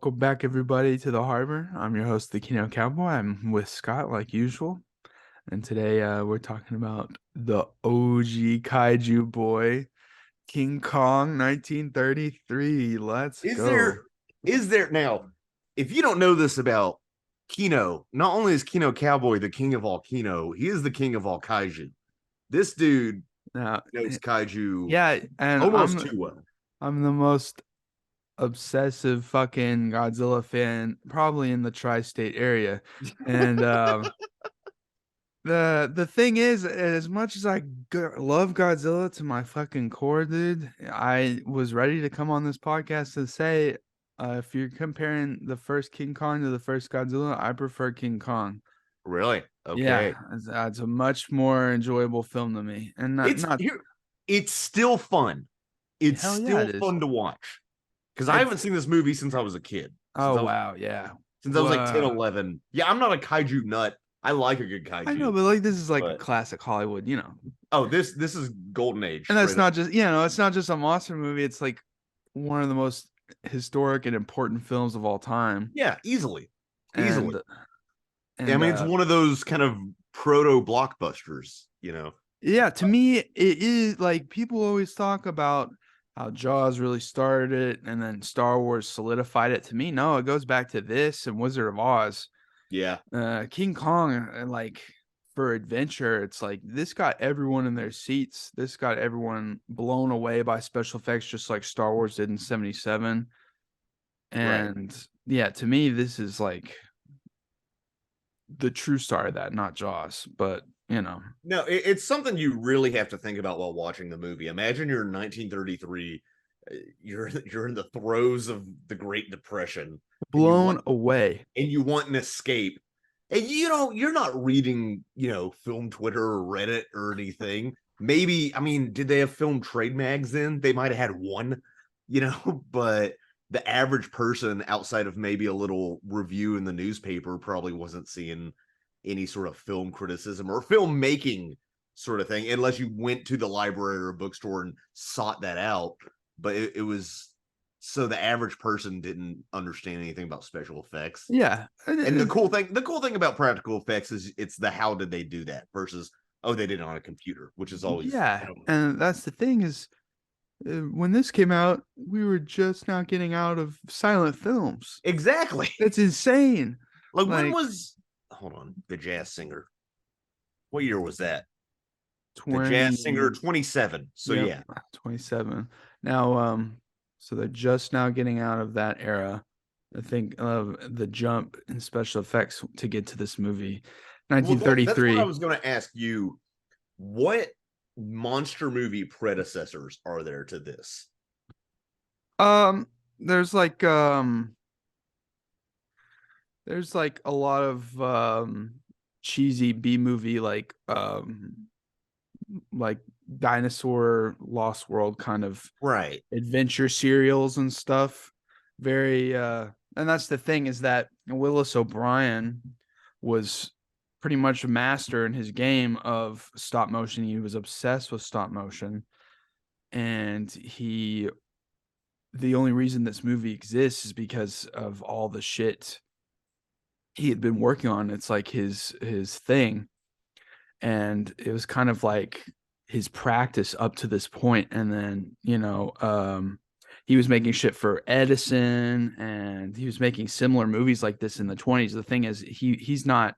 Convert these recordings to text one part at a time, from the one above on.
Welcome back, everybody, to the Harbor. I'm your host, the Kino Cowboy. I'm with Scott, like usual. And today we're talking about the OG Kaiju boy, King Kong 1933. Let's Is go. there now, if you don't know this about Kino, not only is Kino Cowboy the king of all Kino, he is the king of all kaiju. This dude Now, knows kaiju yeah, and almost too well. I'm the most obsessive fucking Godzilla fan probably in the tri-state area. And the thing is, as much as I love Godzilla to my fucking core, dude, I was ready to come on this podcast to say, if you're comparing the first King Kong to the first Godzilla, I prefer King Kong. Really? Yeah, Okay. it's a much more enjoyable film to me, and not It's still fun. It's hell yeah, still it is. fun to watch. Because I It's haven't seen this movie since I was a kid. oh wow, yeah. Since I was like 10, Well, 11. Yeah, I'm not a kaiju nut. I like a good I know, kaiju. but like this is like a But classic Hollywood, this is golden age. and that's Straight up. not just it's not just a monster movie. It's like one of the most historic and important films of all time. Yeah, easily. And I mean, it's one of those kind of proto blockbusters, yeah, to me, it is like people always talk about how Jaws really started it and then Star Wars solidified it. To me, no, it goes back to this and Wizard of Oz. Yeah. King Kong, like for adventure, it's like this got everyone in their seats. This got everyone blown away by special effects, just like Star Wars did in '77. And yeah, to me, this is like the true star of that, not Jaws, but No, it's something you really have to think about while watching the movie. Imagine you're in 1933, you're in the throes of the Great Depression, blown away, and you want an escape. And you're not reading, film Twitter or Reddit or anything. Maybe, I mean, did they have film trade mags then? They might have had one, but the average person outside of maybe a little review in the newspaper probably wasn't seeing any sort of film criticism or filmmaking sort of thing, unless you went to the library or a bookstore and sought that out. But it was so the average person didn't understand anything about special effects. Yeah. And the cool thing about practical effects is it's the how did they do that versus they did it on a computer, which is always and that's the thing is when this came out, we were just now getting out of silent films. Exactly. It's insane. Like when was hold on, The Jazz Singer? What year was that? 20, The Jazz Singer 27. So yeah. 27. Now so they're just now getting out of that era. I think of the jump in special effects to get to this movie. 1933. Well, that's what I was going to ask you. What monster movie predecessors are there to this? There's like a lot of cheesy B movie like dinosaur Lost World kind of adventure serials and stuff. Very and that's the thing is that Willis O'Brien was pretty much a master in his game of stop motion. He was obsessed with stop motion, and the only reason this movie exists is because of all the shit he had been working on. It's like his thing, and it was kind of like his practice up to this point. And then he was making shit for Edison, and he was making similar movies like this in the 20s. The thing is, he's not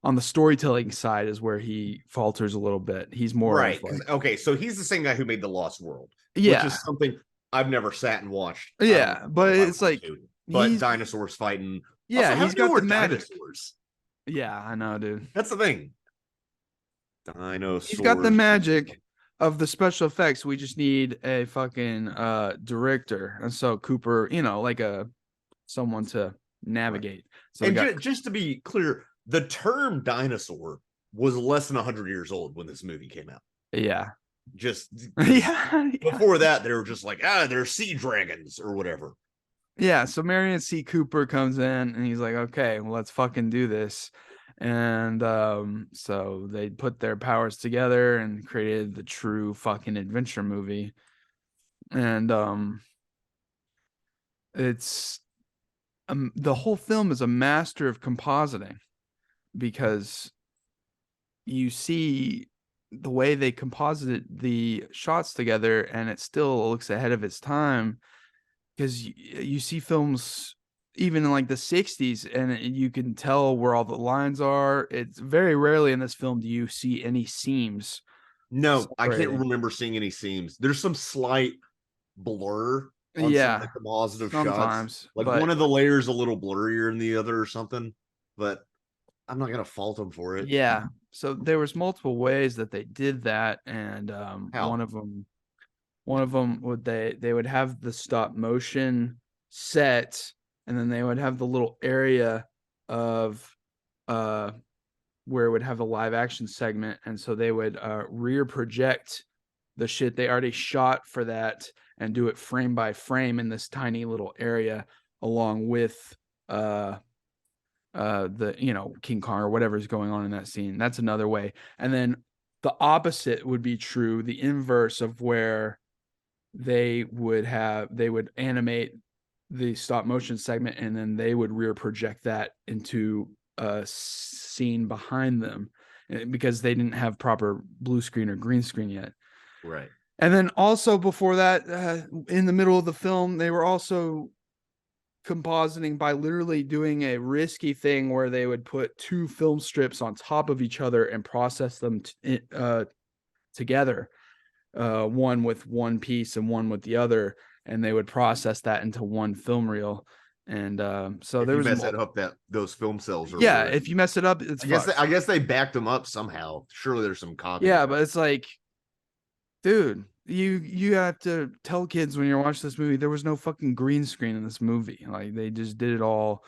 on the storytelling side is where he falters a little bit. He's more right. Okay, so he's the same guy who made The Lost World, which is something I've never sat and watched. Yeah, but it's like dinosaurs fighting. Yeah, also, he's got the magic. Dinosaurs. Yeah, I know, dude. That's the thing. Dinosaurs. He's got the magic of the special effects. We just need a fucking director, and so Cooper, like someone to navigate. Right. So just to be clear, the term dinosaur was less than 100 years old when this movie came out. Yeah. Before that, they were just like, they're sea dragons or whatever. Yeah, so Merian C. Cooper comes in and he's like, okay, well, let's fucking do this. And so they put their powers together and created the true fucking adventure movie. And it's the whole film is a master of compositing, because you see the way they composited the shots together, and it still looks ahead of its time, because you see films even in like the 60s and you can tell where all the lines are. It's very rarely in this film do you see any seams. No, I can't remember seeing any seams. There's some slight blur on some of the compositive shots. Like one of the layers a little blurrier than the other or something, but I'm not gonna fault them for it. Yeah. So there was multiple ways that they did that, and one of them would they would have the stop motion set, and then they would have the little area of where it would have the live action segment, and so they would rear project the shit they already shot for that and do it frame by frame in this tiny little area, along with the King Kong or whatever's going on in that scene. That's another way. And then the opposite would be true, the inverse of where they would animate the stop motion segment, and then they would rear project that into a scene behind them, because they didn't have proper blue screen or green screen yet. Right. And then also before that, in the middle of the film, they were also compositing by literally doing a risky thing where they would put two film strips on top of each other and process them together, one with one piece and one with the other, and they would process that into one film reel. And so there was mess it up, that those film cells are ruined. If you mess it up, it's I guess they backed them up somehow. Surely there's some copy. Yeah, but it's like, dude, you have to tell kids when you're watching this movie there was no fucking green screen in this movie. Like, they just did it all.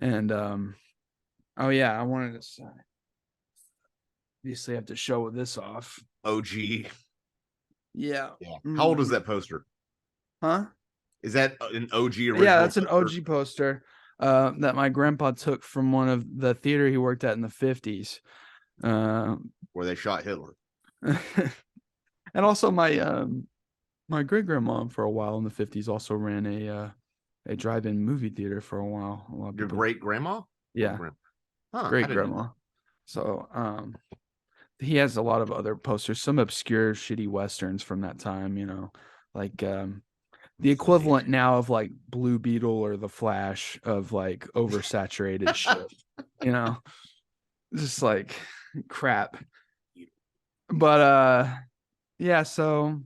And oh yeah, I wanted to say, obviously I have to show this off. OG. Yeah. How old is that poster? Huh? Is that an OG original? Yeah, that's an OG poster that my grandpa took from one of the theater he worked at in the 50s. Where they shot Hitler. And also my great grandma for a while in the 50s also ran a drive-in movie theater for a while. Your great grandma? Yeah. Great grandma. So he has a lot of other posters, some obscure shitty westerns from that time, like the equivalent now of like Blue Beetle or The Flash, of like oversaturated shit, just like crap. But yeah, so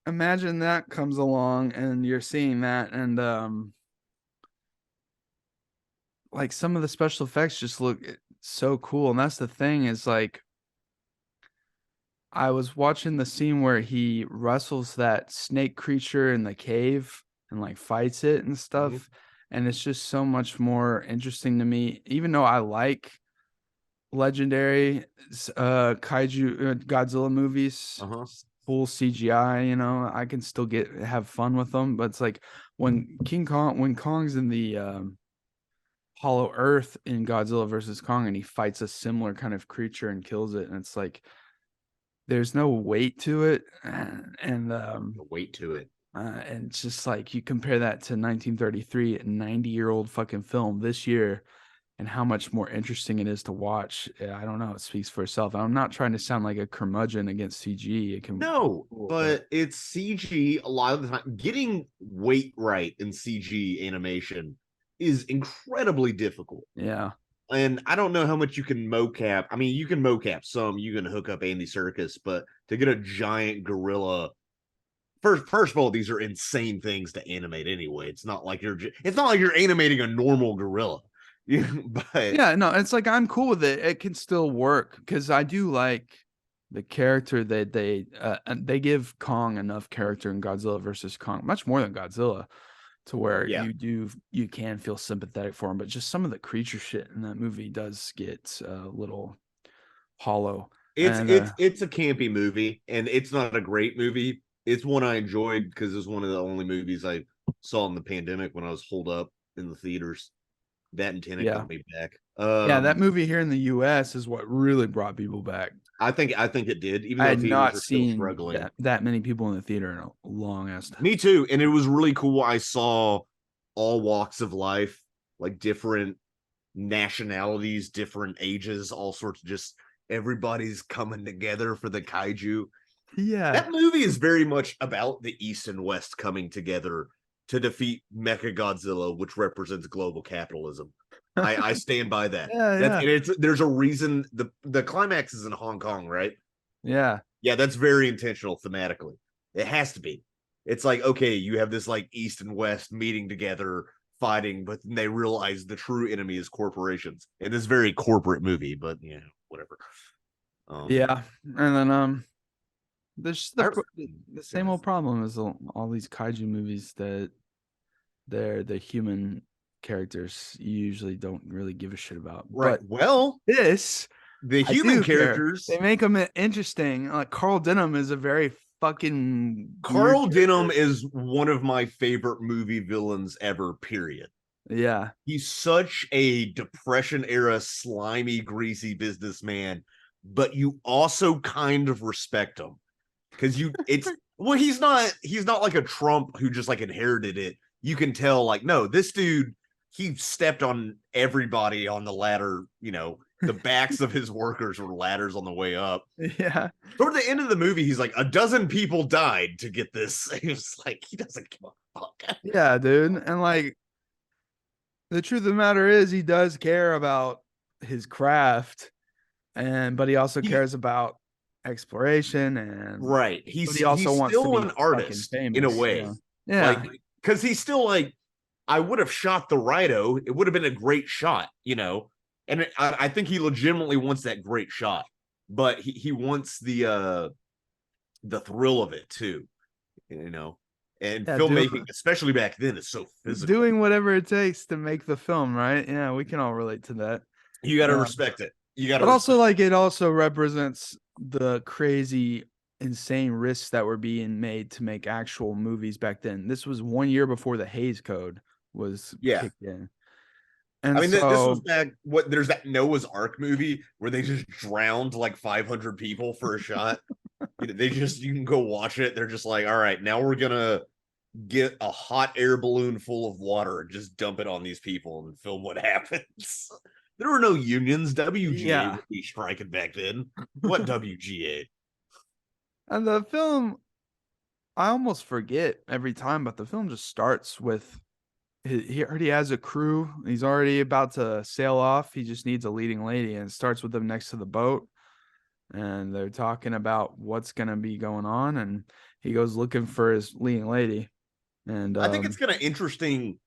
imagine that comes along and you're seeing that, and like some of the special effects just look so cool. And that's the thing, is like, I was watching the scene where he wrestles that snake creature in the cave and like fights it and stuff. Mm-hmm. And it's just so much more interesting to me, even though I like legendary kaiju Godzilla movies, full CGI, I can still have fun with them. But it's like when Kong's in the Hollow Earth in Godzilla versus Kong, and he fights a similar kind of creature and kills it, and it's like there's no weight to it, and no weight to it. And it's just like, you compare that to 1933, a 90-year-old fucking film this year, and how much more interesting it is to watch. I don't know. It speaks for itself. I'm not trying to sound like a curmudgeon against CG. But it's CG a lot of the time. Getting weight right in CG animation is incredibly difficult. Yeah. And I don't know how much you can mocap. I mean, you can mocap some. You can hook up Andy Serkis, but to get a giant gorilla, first of all, these are insane things to animate anyway. It's not like you're animating a normal gorilla. But yeah, no, it's like, I'm cool with it. It can still work, because I do like the character that they give Kong enough character in Godzilla versus Kong, much more than Godzilla, to where you can feel sympathetic for him. But just some of the creature shit in that movie does get a little hollow. It's a campy movie, and it's not a great movie. It's one I enjoyed because it's one of the only movies I saw in the pandemic when I was holed up in the theaters. That and Tenet got me back. That movie here in the U.S. is what really brought people back. I think it did. Even though I had not seen that many people in the theater in a long ass time. Me too, and it was really cool. I saw all walks of life, like different nationalities, different ages, all sorts of just everybody's coming together for the kaiju. Yeah. That movie is very much about the East and West coming together to defeat Mechagodzilla, which represents global capitalism. I stand by that. There's a reason the climax is in Hong Kong, right? Yeah. Yeah, that's very intentional thematically. It has to be. It's like, okay, you have this like East and West meeting together, fighting, but then they realize the true enemy is corporations. In this very corporate movie, but whatever. Yeah, and then there's the same old problem as all these kaiju movies that the human characters you usually don't really give a shit about. Right. But well, the human characters, they make them interesting. Like Carl Denham is a very fucking Carl Denham is one of my favorite movie villains ever, period. Yeah. He's such a Depression era slimy, greasy businessman, but you also kind of respect him. Because he's not like a Trump who just like inherited it. You can tell, like, no, this dude, he stepped on everybody on the ladder, the backs of his workers were ladders on the way up. Yeah. Toward the end of the movie, he's like, 12 people died to get this. He was like, he doesn't give a fuck. Yeah, dude. And like, the truth of the matter is he does care about his craft, but he also cares about exploration and right. He also wants to be an artist in a way. Yeah. Like, because he's still like, I would have shot the Rhino. It would have been a great shot, And I think he legitimately wants that great shot, but he wants the thrill of it too, And filmmaking, especially back then, is so physical. Doing whatever it takes to make the film, right? Yeah, we can all relate to that. You got to respect it. But also, like, it also represents the crazy, insane risks that were being made to make actual movies back then. This was 1 year before the Hays Code was kicked in. And I mean, this was back. There's that Noah's Ark movie where they just drowned like 500 people for a shot. You can go watch it. They're just like, all right, now we're gonna get a hot air balloon full of water and just dump it on these people and film what happens. There were no unions. WGA would be striking back then. What WGA? And the film, I almost forget every time, but the film just starts with he already has a crew. He's already about to sail off. He just needs a leading lady, and it starts with them next to the boat. And they're talking about what's going to be going on. And he goes looking for his leading lady. And I think it's kind of interesting.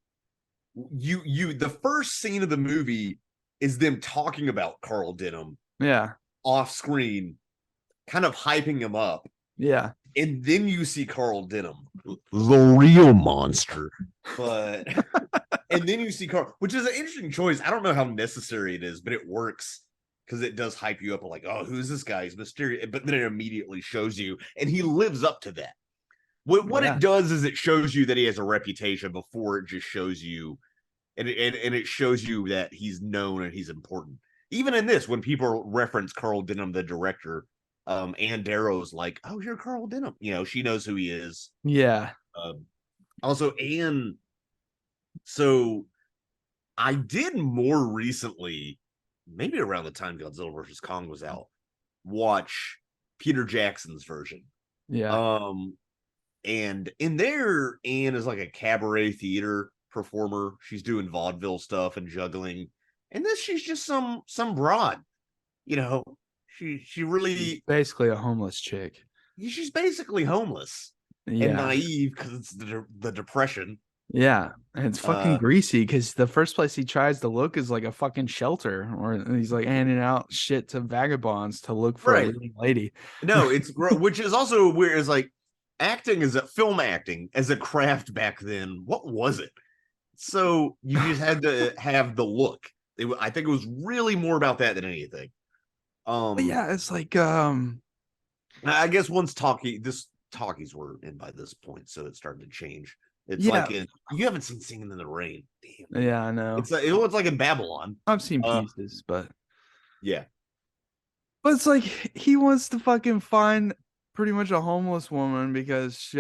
The first scene of the movie is them talking about Carl Denham. Yeah. Off screen, kind of hyping him up. Yeah. And then you see Carl Denham, the real monster. But and then you see Carl, which is an interesting choice. I don't know how necessary it is, but it works because it does hype you up. Like, oh, who's this guy? He's mysterious. But then it immediately shows you, and he lives up to that. What it does is it shows you that he has a reputation before it just shows you, and it shows you that he's known and he's important. Even in this, when people reference Carl Denham, the director, Ann Darrow's like, oh, you're Carl Denham. She knows who he is. Yeah. Also, Ann. So I did more recently, maybe around the time Godzilla vs. Kong was out, watch Peter Jackson's version. Yeah. And in there, Ann is like a cabaret theater performer. She's doing vaudeville stuff and juggling. And this, she's just some broad, She really basically a homeless chick. She's basically homeless and naive because it's the Depression. Yeah, and it's fucking greasy because the first place he tries to look is like a fucking shelter, or he's like handing out shit to vagabonds to look for a leading lady. No, it's which is also weird. Is like film acting as a craft back then. What was it? So you just had to have the look. I think it was really more about that than anything. But yeah, it's like I guess once talkies were in by this point, so it started to change. It's like you haven't seen Singing in the Rain. Damn. Yeah, I know. It was like in Babylon. I've seen pieces, but yeah. But it's like he wants to fucking find pretty much a homeless woman because she'll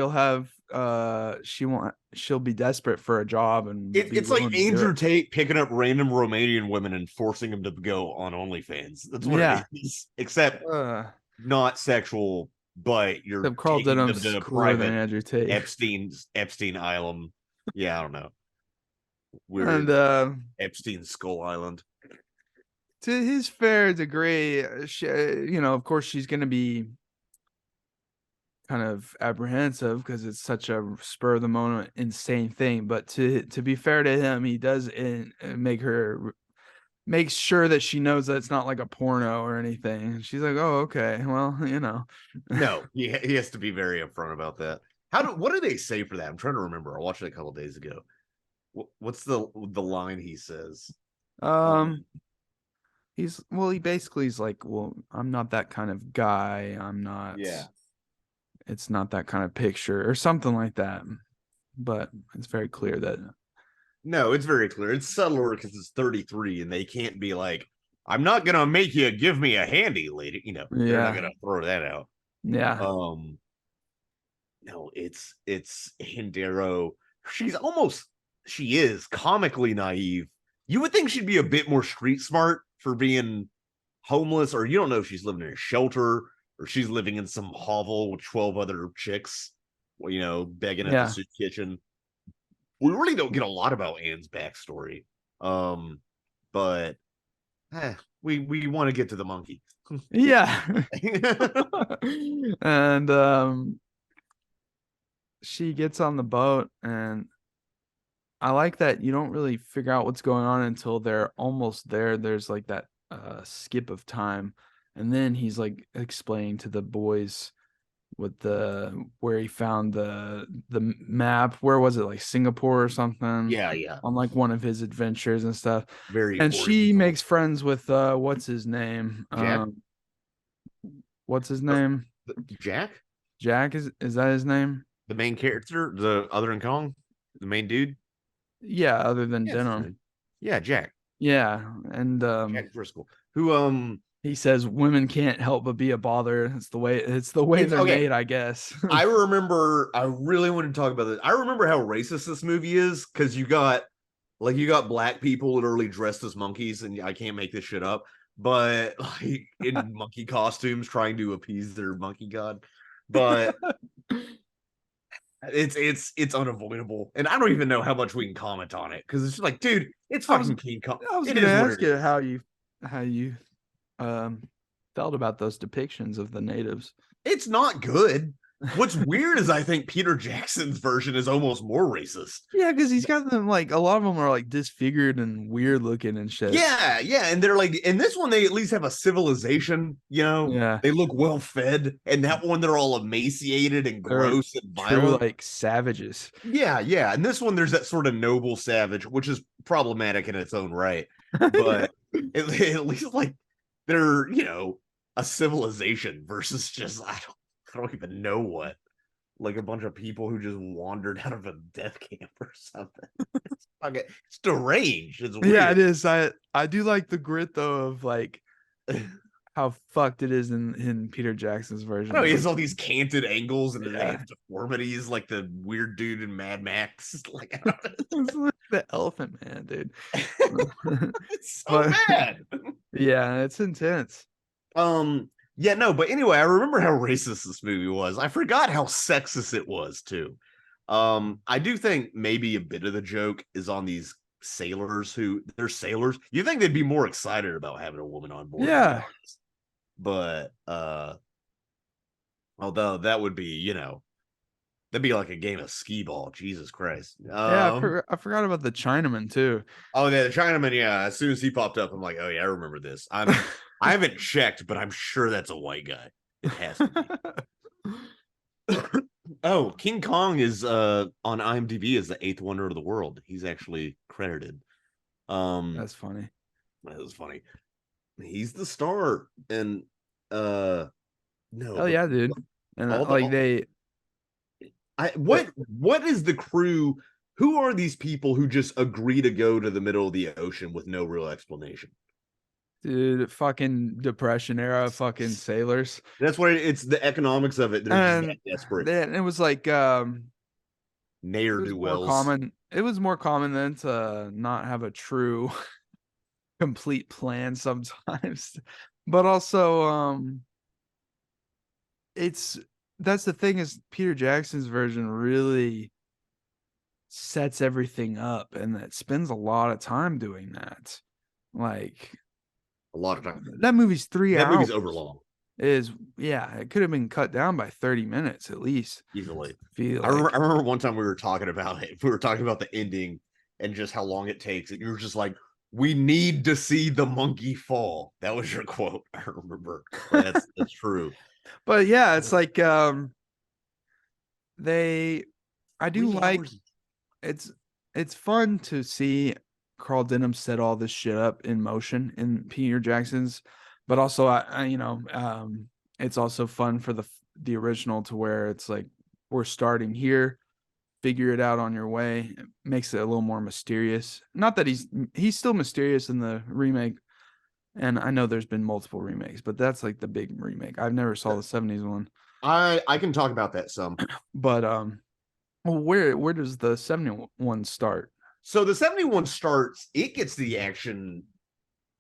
be desperate for a job and be It's like willing to do Andrew it. Tate picking up random Romanian women and forcing them to go on OnlyFans. That's what it Yeah. is. Except Uh, not sexual, but you're Except Carl taking them Denham's to a cooler than private Andrew Tate. Epstein Island. Yeah, I don't know. And Weird Epstein Skull Island. to his fair degree, of course, she's going to be kind of apprehensive because it's such a spur of the moment, insane thing. But to be fair to him, he does make sure that she knows that it's not like a porno or anything. She's like, oh, okay, well, No, he has to be very upfront about that. What do they say for that? I'm trying to remember. I watched it a couple days ago. What's the line he says? He basically is like, well, I'm not that kind of guy. I'm not. Yeah. It's not that kind of picture or something like that. But it's very clear that. No, it's very clear. It's subtler because it's 33 and they can't be like, I'm not going to make you give me a handy, lady. They're not going to throw that out. Yeah. No, it's Hindero. She is comically naive. You would think she'd be a bit more street smart for being homeless, or you don't know if she's living in a shelter or she's living in some hovel with 12 other chicks, begging at the soup kitchen. We really don't get a lot about Anne's backstory. But we want to get to the monkey. Yeah. And she gets on the boat, and I like that you don't really figure out what's going on until they're almost there. There's like that skip of time, and then he's like explaining to the boys with where he found the map. Where was it? Like Singapore or something? Yeah. On like one of his adventures and stuff. Very. And she makes friends with what's his name? Jack? What's his name? Jack? Jack is that his name? The main character, the other than Kong, the main dude. Yeah, other than Denham. Yeah, Jack. Yeah, and Jack Driscoll, who he says women can't help but be a bother. It's the way they're made, I guess. I really want to talk about this. I remember how racist this movie is because you got black people literally dressed as monkeys, and I can't make this shit up, but like in monkey costumes trying to appease their monkey god. But it's unavoidable, and I don't even know how much we can comment on it because it's just like, dude, it's fucking King Kong. I was going to ask you how you felt about those depictions of the natives. It's not good. What's weird is I think Peter Jackson's version is almost more racist. Yeah, because he's got them like a lot of them are like disfigured and weird looking and shit. Yeah, and they're like in this one they at least have a civilization, Yeah, they look well fed, and that one they're all emaciated and gross and violent, like savages. Yeah, and this one there's that sort of noble savage, which is problematic in its own right, but at least like they're a civilization versus just I don't even know what, like a bunch of people who just wandered out of a death camp or something. It's deranged. It's weird. Yeah, it is. I do like the grit though of like how fucked it is in Peter Jackson's version. No, he has all these canted angles and deformities, like the weird dude in Mad Max. Like the Elephant Man, dude. It's so bad. Yeah, it's intense. Yeah, no, but anyway, I remember how racist this movie was. I forgot how sexist it was too. I do think maybe a bit of the joke is on these sailors they're sailors. You think they'd be more excited about having a woman on board? Yeah. But although that would be, that'd be like a game of skee ball. Jesus Christ. Yeah, I forgot about the Chinaman too. Oh, yeah, the Chinaman, yeah. As soon as he popped up, I'm like, oh yeah, I remember this. I haven't checked, but I'm sure that's a white guy. It has to be. Oh, King Kong is on IMDb as the 8th wonder of the world. He's actually credited. That's funny. That was funny. He's the star, and no. Oh yeah, dude. And what is the crew? Who are these people who just agree to go to the middle of the ocean with no real explanation? Dude, fucking depression era, fucking sailors. That's what it's the economics of it. They're just that And desperate. then it was like Ne'er it was do more wells. common. It was more common than to not have a true complete plan sometimes. But also it's that's the thing is Peter Jackson's version really sets everything up and it spends a lot of time doing that. Like A lot of time. that movie's 3 That hours. movie's overlong. Is yeah, it could have been cut down by 30 minutes at least. Easily. Feel I like remember one time we were talking about it. We were talking about the ending and just how long it takes. And you were just like, we need to see the monkey fall. That was your quote. I remember. That's true. But yeah, it's like they I do 3 like hours. it's fun to see Carl Denham set all this shit up in motion in Peter Jackson's, but also I you know it's also fun for the original to where it's like we're starting here, figure it out on your way. It makes it a little more mysterious. Not that he's still mysterious in the remake, and I know there's been multiple remakes, but that's like the big remake. I've never saw the 70s one. I can talk about that some. But well, where does the 71 start? So the 71 starts, it gets the action,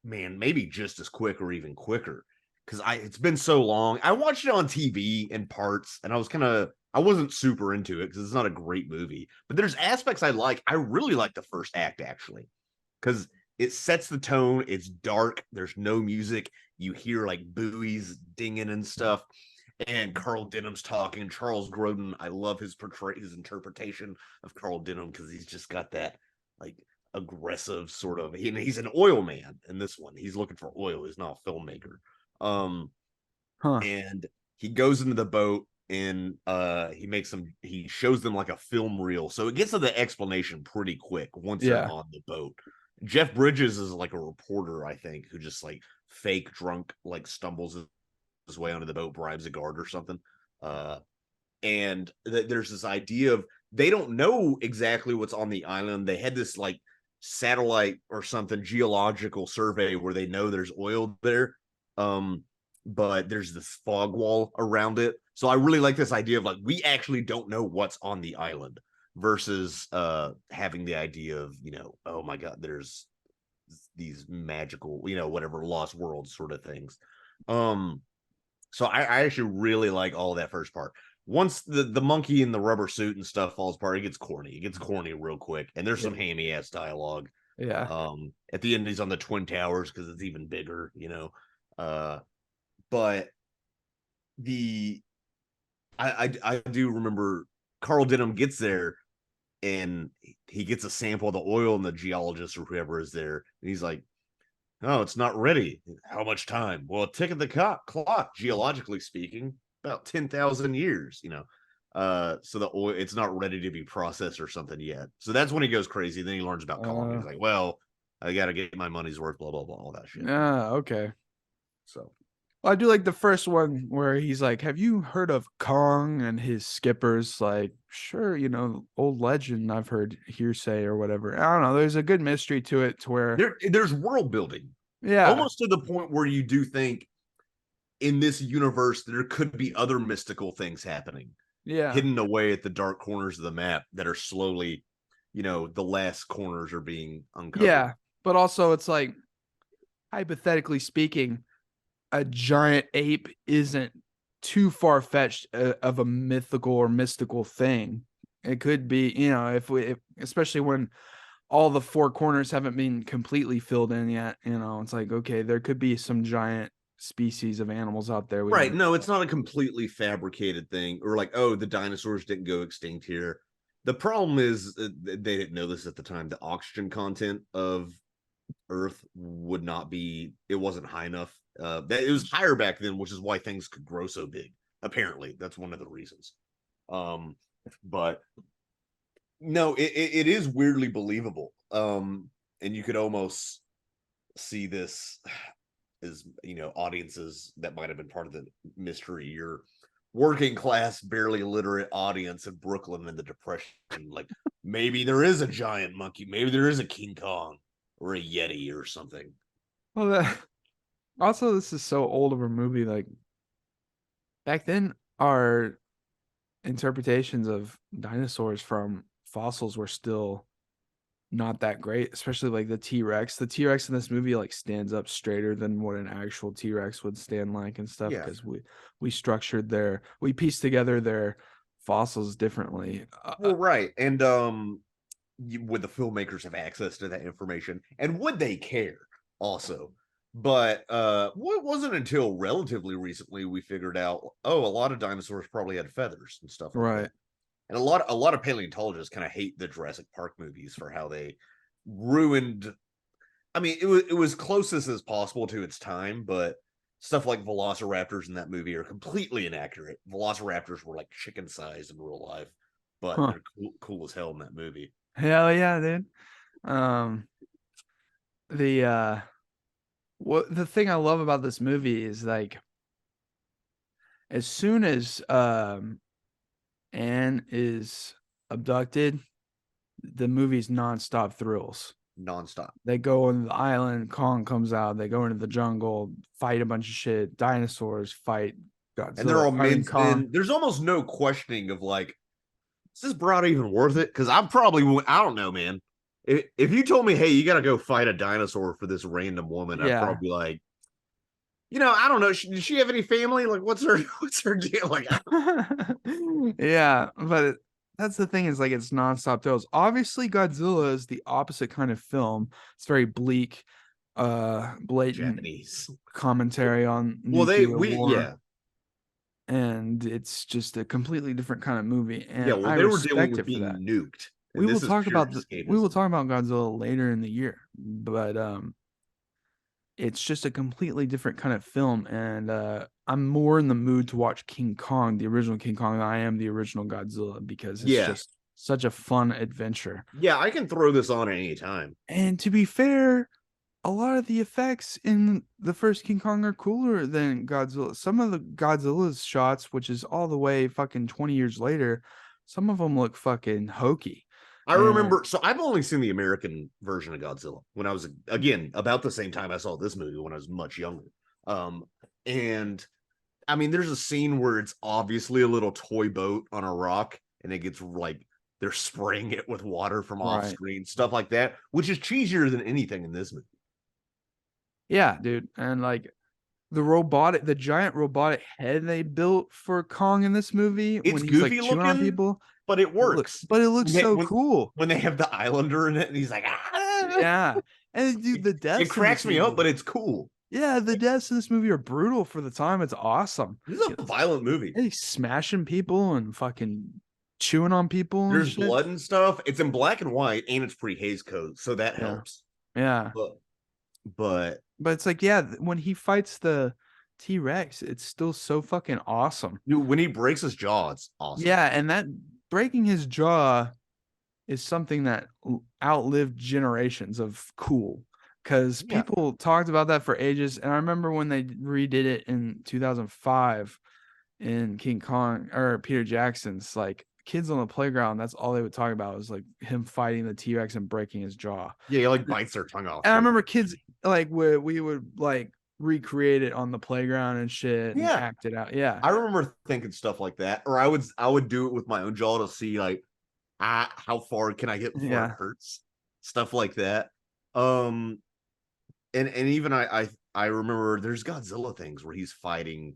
man, maybe just as quick or even quicker. Because it's been so long. I watched it on TV in parts, and I wasn't super into it because it's not a great movie. But there's aspects I like. I really like the first act, actually, because it sets the tone. It's dark. There's no music. You hear like buoys dinging and stuff. And Carl Denham's talking. Charles Grodin, I love his interpretation of Carl Denham because he's just got that like aggressive sort of. He's an oil man in this one. He's looking for oil. He's not a filmmaker. And he goes into the boat and he shows them like a film reel. So it gets to the explanation pretty quick once they're on the boat. Jeff Bridges is like a reporter, I think, who just like fake drunk, like stumbles his way onto the boat, bribes a guard or something. And there's this idea of they don't know exactly what's on the island. They had this like satellite or something geological survey where they know there's oil there. But there's this fog wall around it. So I really like this idea of like we actually don't know what's on the island versus having the idea of, oh my God, there's these magical, whatever lost worlds sort of things. So I actually really like all of that first part. Once the monkey in the rubber suit and stuff falls apart, it gets corny. It gets corny real quick. And there's some hammy ass dialogue. Yeah. At the end, he's on the Twin Towers because it's even bigger, but I do remember Carl Denham gets there and he gets a sample of the oil and the geologist or whoever is there. And he's like, oh, it's not ready. How much time? Well, tick of the clock, geologically speaking, about 10,000 years, so the oil, it's not ready to be processed or something yet. So that's when he goes crazy. Then he learns about Kong. He's like, well, I got to get my money's worth, blah, blah, blah, all that shit. Okay. So I do like the first one where he's like, have you heard of Kong? And his skipper's like, sure, old legend, I've heard hearsay or whatever. I don't know. There's a good mystery to it to where there's world building. Yeah. Almost to the point where you do think in this universe there could be other mystical things happening. Yeah. Hidden away at the dark corners of the map that are slowly, the last corners are being uncovered. Yeah. But also it's like, hypothetically speaking, a giant ape isn't too far-fetched of a mythical or mystical thing. It could be, if especially when all the four corners haven't been completely filled in yet, it's like, okay, there could be some giant species of animals out there. Right. No, it's not a completely fabricated thing or like, oh, the dinosaurs didn't go extinct here. The problem is they didn't know this at the time. The oxygen content of Earth it wasn't high enough. That it was higher back then, which is why things could grow so big. Apparently, that's one of the reasons. But no, it is weirdly believable. And you could almost see this as audiences that might have been part of the mystery. Your working class, barely literate audience in Brooklyn in the Depression, like maybe there is a giant monkey, maybe there is a King Kong or a Yeti or something. Well, Also, this is so old of a movie. Like back then, our interpretations of dinosaurs from fossils were still not that great, especially like the T-Rex. The T-Rex in this movie like stands up straighter than what an actual T-Rex would stand like and stuff, Yeah. because we pieced together their fossils differently. Well, right. And would the filmmakers have access to that information? And would they care also? But what wasn't until relatively recently we figured out, oh, a lot of dinosaurs probably had feathers and stuff like Right. that. And a lot of paleontologists kind of hate the Jurassic Park movies for how they ruined. I mean, it was closest as possible to its time, but stuff like velociraptors in that movie are completely inaccurate. Velociraptors were like chicken size in real life, but they're cool as hell in that movie. Hell yeah, dude. The thing I love about this movie is like as soon as Anne is abducted, the movie's nonstop thrills. Nonstop. They go on the island, Kong comes out, they go into the jungle, fight a bunch of shit, dinosaurs, fight Godzilla. And they're all men. There's almost no questioning of like, is this broad even worth it? Because I don't know, man. If you told me, hey, you got to go fight a dinosaur for this random woman, I'd probably be like, I don't know. Does she have any family? Like, what's her deal? Like, yeah, but that's the thing is like it's nonstop thrills. Obviously, Godzilla is the opposite kind of film. It's very bleak, blatant Japanese commentary on nuclear war. Yeah. And it's just a completely different kind of movie. And yeah, well, they were dealing with being nuked. We will talk about Godzilla later in the year, but it's just a completely different kind of film, and I'm more in the mood to watch King Kong, the original King Kong, than I am the original Godzilla, because it's just such a fun adventure. Yeah, I can throw this on at any time. And to be fair, a lot of the effects in the first King Kong are cooler than Godzilla. Some of the Godzilla's shots, which is all the way fucking 20 years later, some of them look fucking hokey. I remember, so I've only seen the American version of Godzilla when I was, again, about the same time I saw this movie when I was much younger. And I mean, there's a scene where it's obviously a little toy boat on a rock and it gets like, they're spraying it with water from off screen, stuff like that, which is cheesier than anything in this movie. Yeah, dude. And like the giant robotic head they built for Kong in this movie, it's when he's goofy like chewing on people, but it works. But it looks so cool when they have the Islander in it, and he's like, ah! Yeah. And dude, the deaths, it cracks me up, but it's cool. Yeah, the deaths in this movie are brutal for the time. It's awesome. This is a violent movie. He's smashing people and fucking chewing on people. There's blood and stuff. It's in black and white, and it's pre-Hays Code, so that helps. Yeah. But it's like, yeah, when he fights the T-Rex, it's still so fucking awesome. Dude, when he breaks his jaw, it's awesome. Yeah, and that breaking his jaw is something that outlived generations of cool, because people talked about that for ages. And I remember when they redid it in 2005 in King Kong, or Peter Jackson's, like kids on the playground, that's all they would talk about was like him fighting the T-Rex and breaking his jaw. Yeah, he like bites their tongue off. And I remember kids like we would like recreate it on the playground and shit and act it out. Yeah, I remember thinking stuff like that, or I would do it with my own jaw to see like how far can I get before it hurts, stuff like that. And even I remember there's Godzilla things where he's fighting,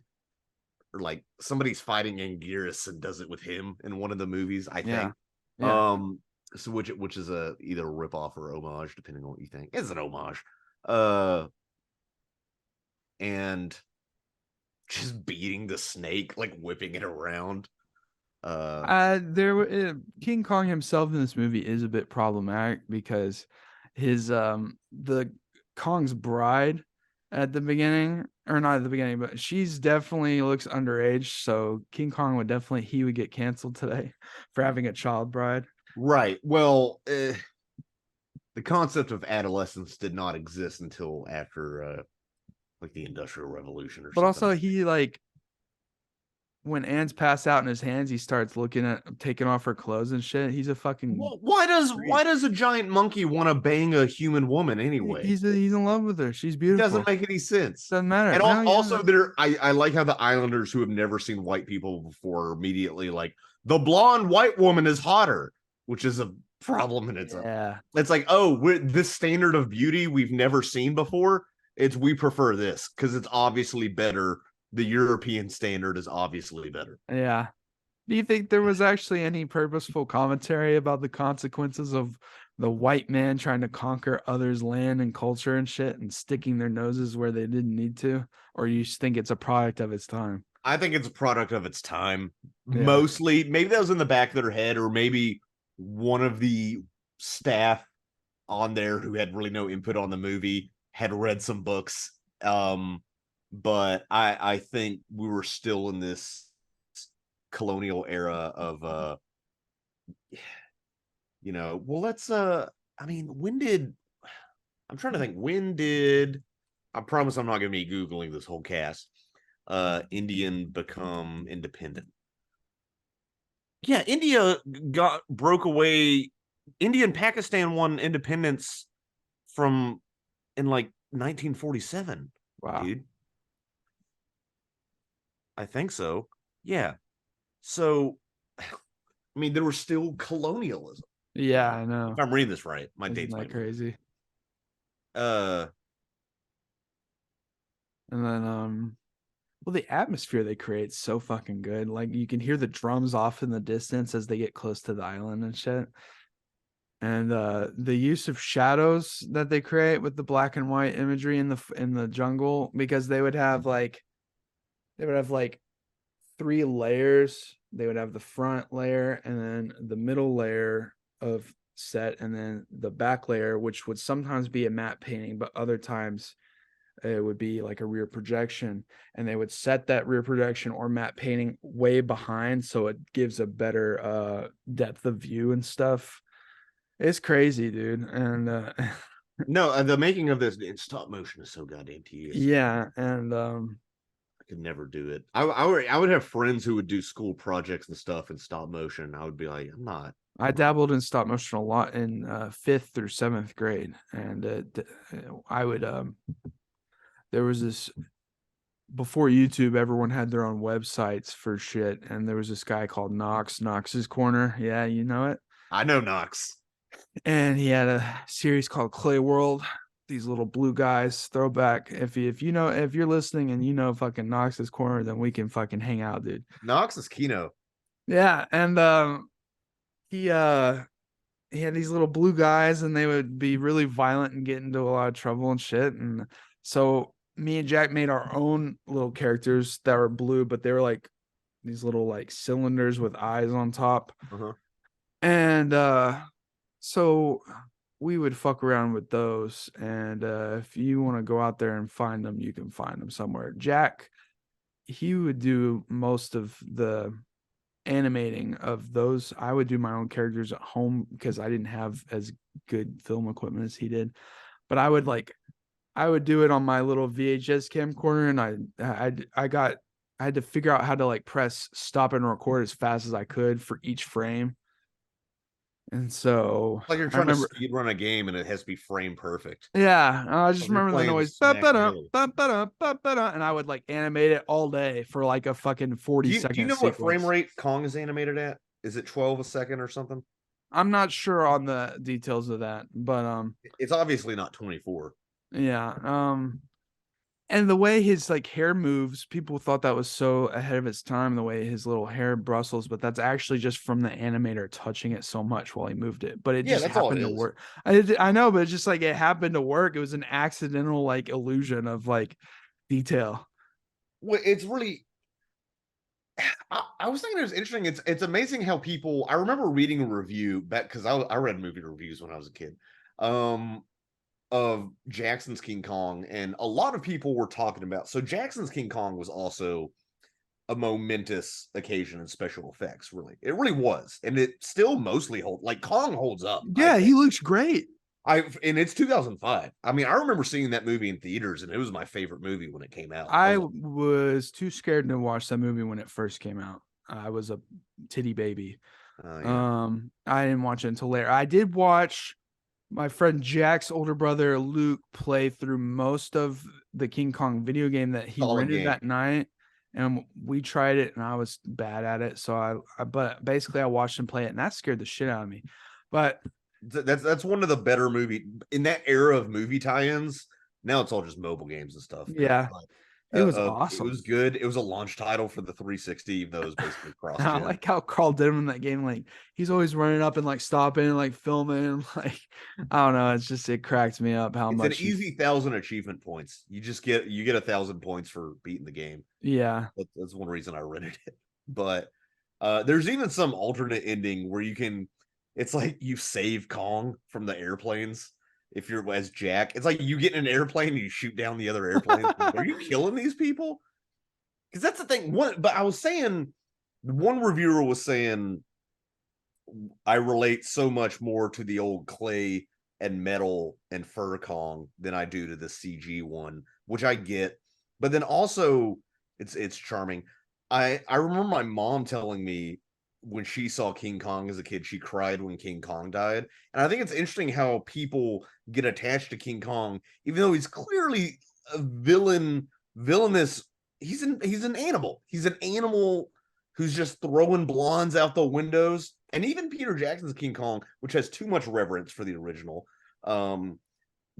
or like somebody's fighting Anguirus and does it with him in one of the movies, I think. So which is either a ripoff or homage, depending on what you think. It's an homage. And just beating the snake, like whipping it around. King Kong himself in this movie is a bit problematic, because his the Kong's bride at the beginning, or not at the beginning, but she's definitely looks underage, so King Kong he would get canceled today for having a child bride. Right. Well, the concept of adolescence did not exist until after like the Industrial Revolution or something. But also he like when Anne's passed out in his hands, he starts taking off her clothes and shit. He's a fucking. Why does a giant monkey want to bang a human woman anyway? He's in love with her. She's beautiful. It doesn't make any sense. Doesn't matter. And also, I like how the Islanders who have never seen white people before are immediately like, the blonde white woman is hotter, which is a problem in itself. Yeah. It's like, oh, this standard of beauty we've never seen before. We prefer this because it's obviously better. The European standard is obviously better. Yeah. Do you think there was actually any purposeful commentary about the consequences of the white man trying to conquer others' land and culture and shit and sticking their noses where they didn't need to? Or you just think it's a product of its time? I think it's a product of its time. Yeah. Mostly, maybe that was in the back of their head, or maybe one of the staff on there who had really no input on the movie had read some books. But I think we were still in this colonial era of I promise I'm not gonna be Googling this whole cast. Indian become independent. Yeah, India broke away. India and Pakistan won independence in like 1947. Wow. Dude. I think so. Yeah. So, I mean, there was still colonialism. Yeah, I know. If I'm reading this right, my date's like crazy. And then, well, the atmosphere they create is so fucking good. Like you can hear the drums off in the distance as they get close to the island and shit. And the use of shadows that they create with the black and white imagery in the jungle, because they would have like 3 layers. They would have the front layer and then the middle layer of set and then the back layer, which would sometimes be a matte painting, but other times it would be like a rear projection, and they would set that rear projection or matte painting way behind so it gives a better depth of view and stuff. It's crazy, dude. And no, the making of this in stop motion is so goddamn tedious. Yeah, and I could never do it. I would have friends who would do school projects and stuff in stop motion. I would be like, I'm not. I dabbled in stop motion a lot in 5th through 7th grade, and I would there was this, before YouTube, everyone had their own websites for shit, and there was this guy called Knox's Corner. Yeah, you know it? I know Knox. And he had a series called Clay World. These little blue guys, throwback. If you're listening and you know fucking Knox's Corner, then we can fucking hang out, dude. Knox is Kino. Yeah, and he had these little blue guys, and they would be really violent and get into a lot of trouble and shit. And so me and Jack made our own little characters that were blue, but they were like these little like cylinders with eyes on top. Uh-huh. And so we would fuck around with those. And if you want to go out there and find them, you can find them somewhere. Jack, he would do most of the animating of those. I would do my own characters at home because I didn't have as good film equipment as he did. But I would do it on my little VHS camcorder, and I had to figure out how to like press stop and record as fast as I could for each frame. And so like you're trying to speed run a game and it has to be frame perfect. Yeah. I just remember the noise. And I would like animate it all day for like a fucking 40 seconds. Do you know what frame rate Kong is animated at? Is it 12 a second or something? I'm not sure on the details of that, but it's obviously not 24. Yeah. And the way his like hair moves, people thought that was so ahead of its time, the way his little hair bristles, but that's actually just from the animator touching it so much while he moved it. But it just happened to work. I know, but it's just like it happened to work. It was an accidental like illusion of like detail. Well, it's really I was thinking it was interesting. It's amazing how people, I remember reading a review back because I read movie reviews when I was a kid. Of Jackson's King Kong, and a lot of people were talking about, so Jackson's King Kong was also a momentous occasion in special effects. It really was, and it still mostly holds, like Kong holds up. Yeah, he looks great. And it's 2005. I mean, I remember seeing that movie in theaters, and it was my favorite movie when it came out. I was too scared to watch that movie when it first came out. I was a titty baby. Yeah. I didn't watch it until later. I did watch my friend Jack's older brother Luke play through most of the King Kong video game that he rented that night, and we tried it, and I was bad at it. So but basically I watched him play it, and that scared the shit out of me. But that's one of the better movie in that era of movie tie-ins. Now it's all just mobile games and stuff. Yeah. It was awesome. It was good. It was a launch title for the 360, even though it was basically cross-gen. I like how Carl did him in that game. Like, he's always running up and like stopping and like filming. Like, I don't know. It's just, it cracked me up how much. It's an easy 1,000 achievement points. You get 1,000 points for beating the game. Yeah. That's one reason I rented it. But there's even some alternate ending where it's like you save Kong from the airplanes. If you're as Jack, it's like you get in an airplane and you shoot down the other airplanes. Are you killing these people? Because that's the thing. But I was saying, one reviewer was saying, I relate so much more to the old clay and metal and fur Kong than I do to the CG one, which I get. But then also, it's charming. I remember my mom telling me when she saw King Kong as a kid, she cried when King Kong died. And I think it's interesting how people get attached to King Kong, even though he's clearly a villainous. He's an animal. He's an animal who's just throwing blondes out the windows. And even Peter Jackson's King Kong, which has too much reverence for the original. But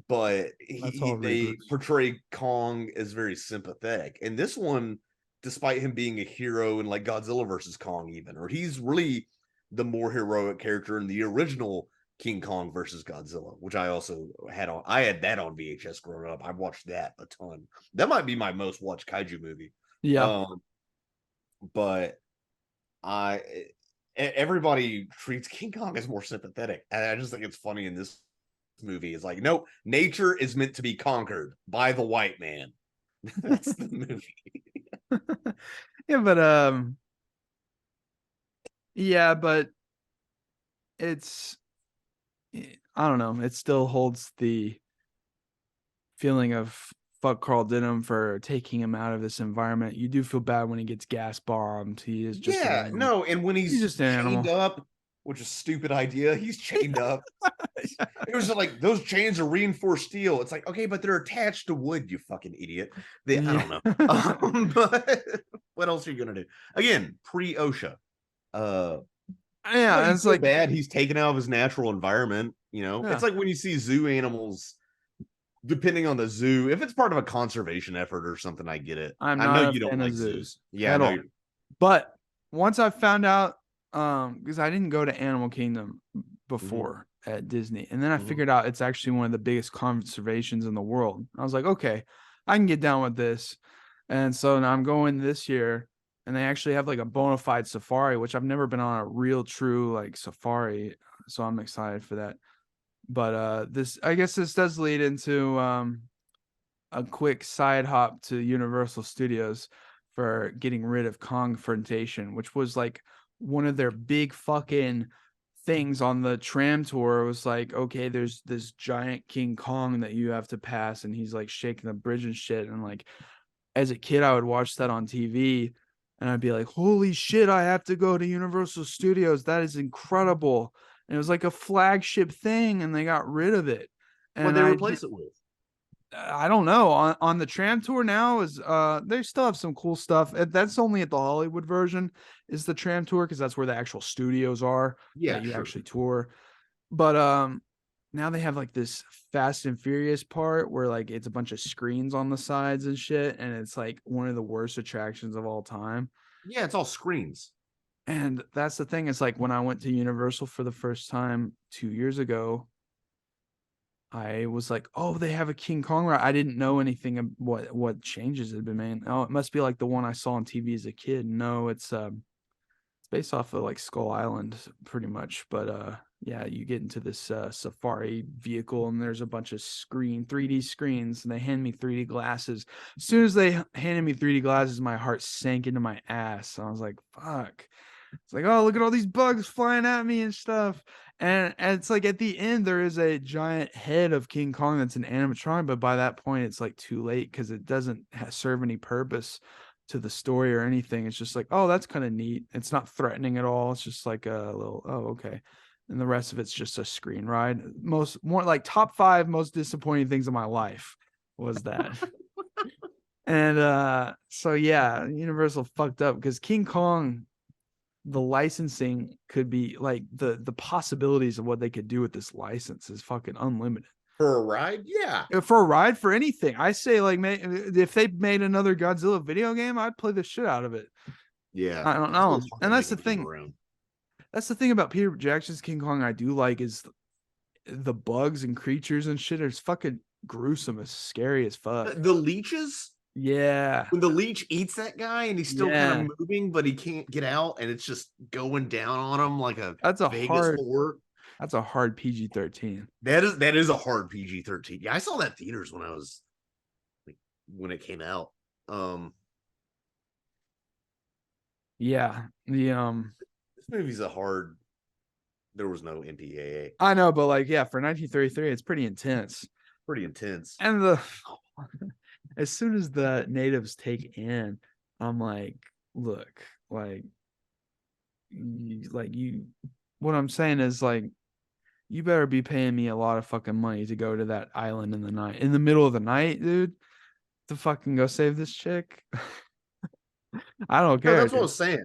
they portray Kong as very sympathetic. And this one, despite him being a hero in like Godzilla versus Kong, even, or he's really the more heroic character in the original King Kong versus Godzilla, which I also had on. I had that on VHS growing up. I watched that a ton. That might be my most watched kaiju movie. Yeah. But everybody treats King Kong as more sympathetic. And I just think it's funny in this movie. It's like, no, nature is meant to be conquered by the white man. That's the movie. Yeah, but it's, I don't know, it still holds the feeling of fuck Carl Denham for taking him out of this environment. You do feel bad when he gets gas bombed. He is just and when he's just an chained animal. up, which is a stupid idea. He's chained up. It was like, those chains are reinforced steel. It's like, okay, but they're attached to wood, you fucking idiot. I don't know. But what else are you gonna do? Again, pre-OSHA. Yeah, it's like bad. He's taken out of his natural environment. It's like when you see zoo animals. Depending on the zoo, if it's part of a conservation effort or something, I get it. I know you don't like zoos. Yeah, at all. But once I found out, because I didn't go to Animal Kingdom before at Disney, and then I figured out it's actually one of the biggest conservations in the world. I was like, okay, I can get down with this. And so now I'm going this year, and they actually have like a bona fide safari, which I've never been on a real true like safari. So I'm excited for that. But I guess this does lead into a quick side hop to Universal Studios for getting rid of Kongfrontation, which was like one of their big fucking things on the tram tour. It was like, okay, there's this giant King Kong that you have to pass, and he's like shaking the bridge and shit. And like, as a kid, I would watch that on TV, and I'd be like, holy shit, I have to go to Universal Studios. That is incredible. And it was like a flagship thing, and they got rid of it. And what they replace it with? I don't know. On the tram tour now is they still have some cool stuff. That's only at the Hollywood version is the tram tour, because that's where the actual studios are. Yeah, that you actually tour. But now they have like this Fast and Furious part where like it's a bunch of screens on the sides and shit, and it's like one of the worst attractions of all time. Yeah, it's all screens. And that's the thing. It's like when I went to Universal for the first time 2 years ago, I was like, oh, they have a King Kong ride. I didn't know anything of what changes had been made. Oh, it must be like the one I saw on TV as a kid. No, it's based off of like Skull Island pretty much. But yeah, you get into this safari vehicle, and there's a bunch of 3D screens, and they hand me 3D glasses. As soon as they handed me 3D glasses, my heart sank into my ass. I was like, fuck. It's like, oh, look at all these bugs flying at me and stuff. And it's like at the end, there is a giant head of King Kong that's an animatronic, but by that point, it's like too late because it doesn't serve any purpose to the story or anything. It's just like, oh, that's kind of neat. It's not threatening at all. It's just like a little, oh, okay. And the rest of it's just a screen ride. More like top 5 most disappointing things in my life was that. And so yeah, Universal fucked up because King Kong, the licensing could be like the possibilities of what they could do with this license is fucking unlimited. For a ride, yeah. For a ride, for anything, I say like, if they made another Godzilla video game, I'd play the shit out of it. Yeah, I don't know, and that's the thing. That's the thing about Peter Jackson's King Kong I do like is the bugs and creatures and shit are fucking gruesome, as scary as fuck. The leeches. Yeah. When the leech eats that guy and he's still kind of moving, but he can't get out, and it's just going down on him like a Vegas horror. That's a hard PG-13. That is a hard PG-13. Yeah, I saw that in theaters when I was when it came out. Yeah. This movie's a hard. There was no MPAA. I know, but like, yeah, for 1933, it's pretty intense. Pretty intense. And as soon as the natives take in, I'm like, look, like what I'm saying is like, you better be paying me a lot of fucking money to go to that island in the middle of the night, dude, to fucking go save this chick. I don't care. No, that's what I was saying.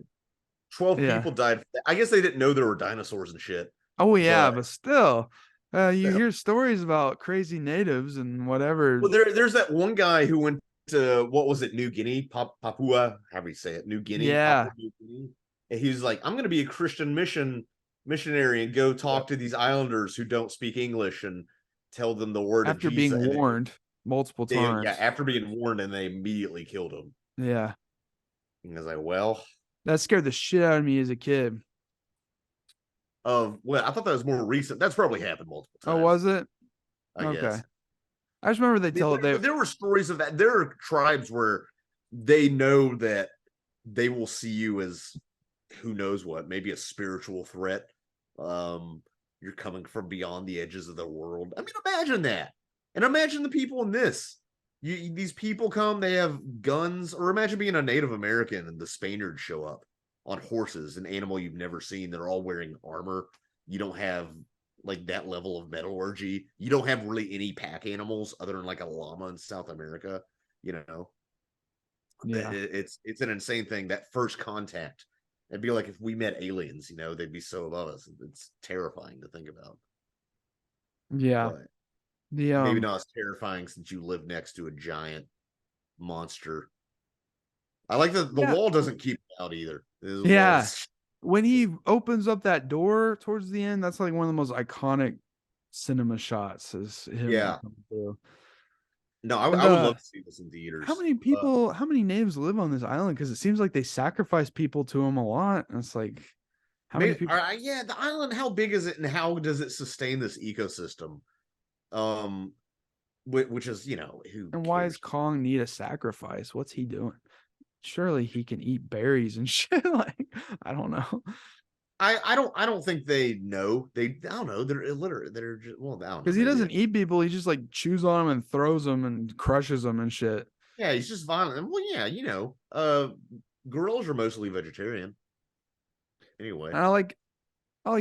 12 people died. I guess they didn't know there were dinosaurs and shit. Oh yeah, but still, you hear stories about crazy natives and whatever. Well, there's that one guy who went to, what was it, New Guinea, Papua, how do you say it, New Guinea? Yeah. Papua New Guinea. And he's like, I'm going to be a Christian missionary and go talk to these islanders who don't speak English and tell them the word after of Jesus. Being warned multiple times. Yeah, after being warned, and they immediately killed him. Yeah. And I was like, well, that scared the shit out of me as a kid. Well, I thought that was more recent. That's probably happened multiple times. Oh, was it? I guess. I just remember there were stories of that. There are tribes where they know that they will see you as who knows what, maybe a spiritual threat. You're coming from beyond the edges of the world. I mean, imagine that. And imagine the people in this. These people come, they have guns, or imagine being a Native American and the Spaniards show up on horses, an animal you've never seen. They're all wearing armor. You don't have like that level of metallurgy. You don't have really any pack animals other than like a llama in South America, you know. Yeah, it's an insane thing. That first contact, it'd be like if we met aliens, you know, they'd be so above us. It's terrifying to think about. Yeah. But maybe not as terrifying since you live next to a giant monster. I like the wall doesn't keep out either. Yeah. When he opens up that door towards the end, that's like one of the most iconic cinema shots is him. Yeah. No, I would love to see this in theaters. How many people, how many natives live on this island? Because it seems like they sacrifice people to him a lot. And it's like, how many people? Yeah, the island, how big is it and how does it sustain this ecosystem? Which is, you know, and why does Kong need a sacrifice? What's he doing? Surely he can eat berries and shit. Like, I don't know. I don't think they know. I don't know. They're illiterate. They're just, well, I don't know. Because he doesn't eat people. He just like chews on them and throws them and crushes them and shit. Yeah, he's just violent. Well, yeah, you know, gorillas are mostly vegetarian. Anyway, and I like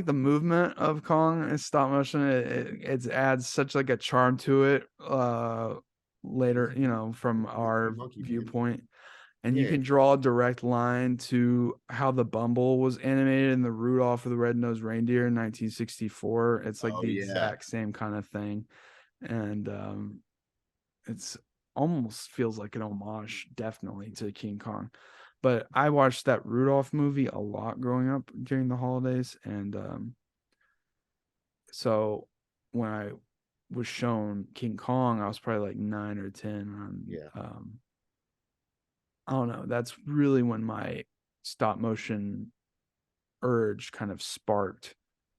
the movement of Kong in stop motion. It adds such like a charm to it. Later, you know, from our viewpoint. And you can draw a direct line to how the Bumble was animated in the Rudolph of the Red-Nosed Reindeer in 1964. It's like the exact same kind of thing. And it's almost feels like an homage, definitely, to King Kong. But I watched that Rudolph movie a lot growing up during the holidays. And so when I was shown King Kong, I was probably like 9 or 10. I don't know. That's really when my stop motion urge kind of sparked.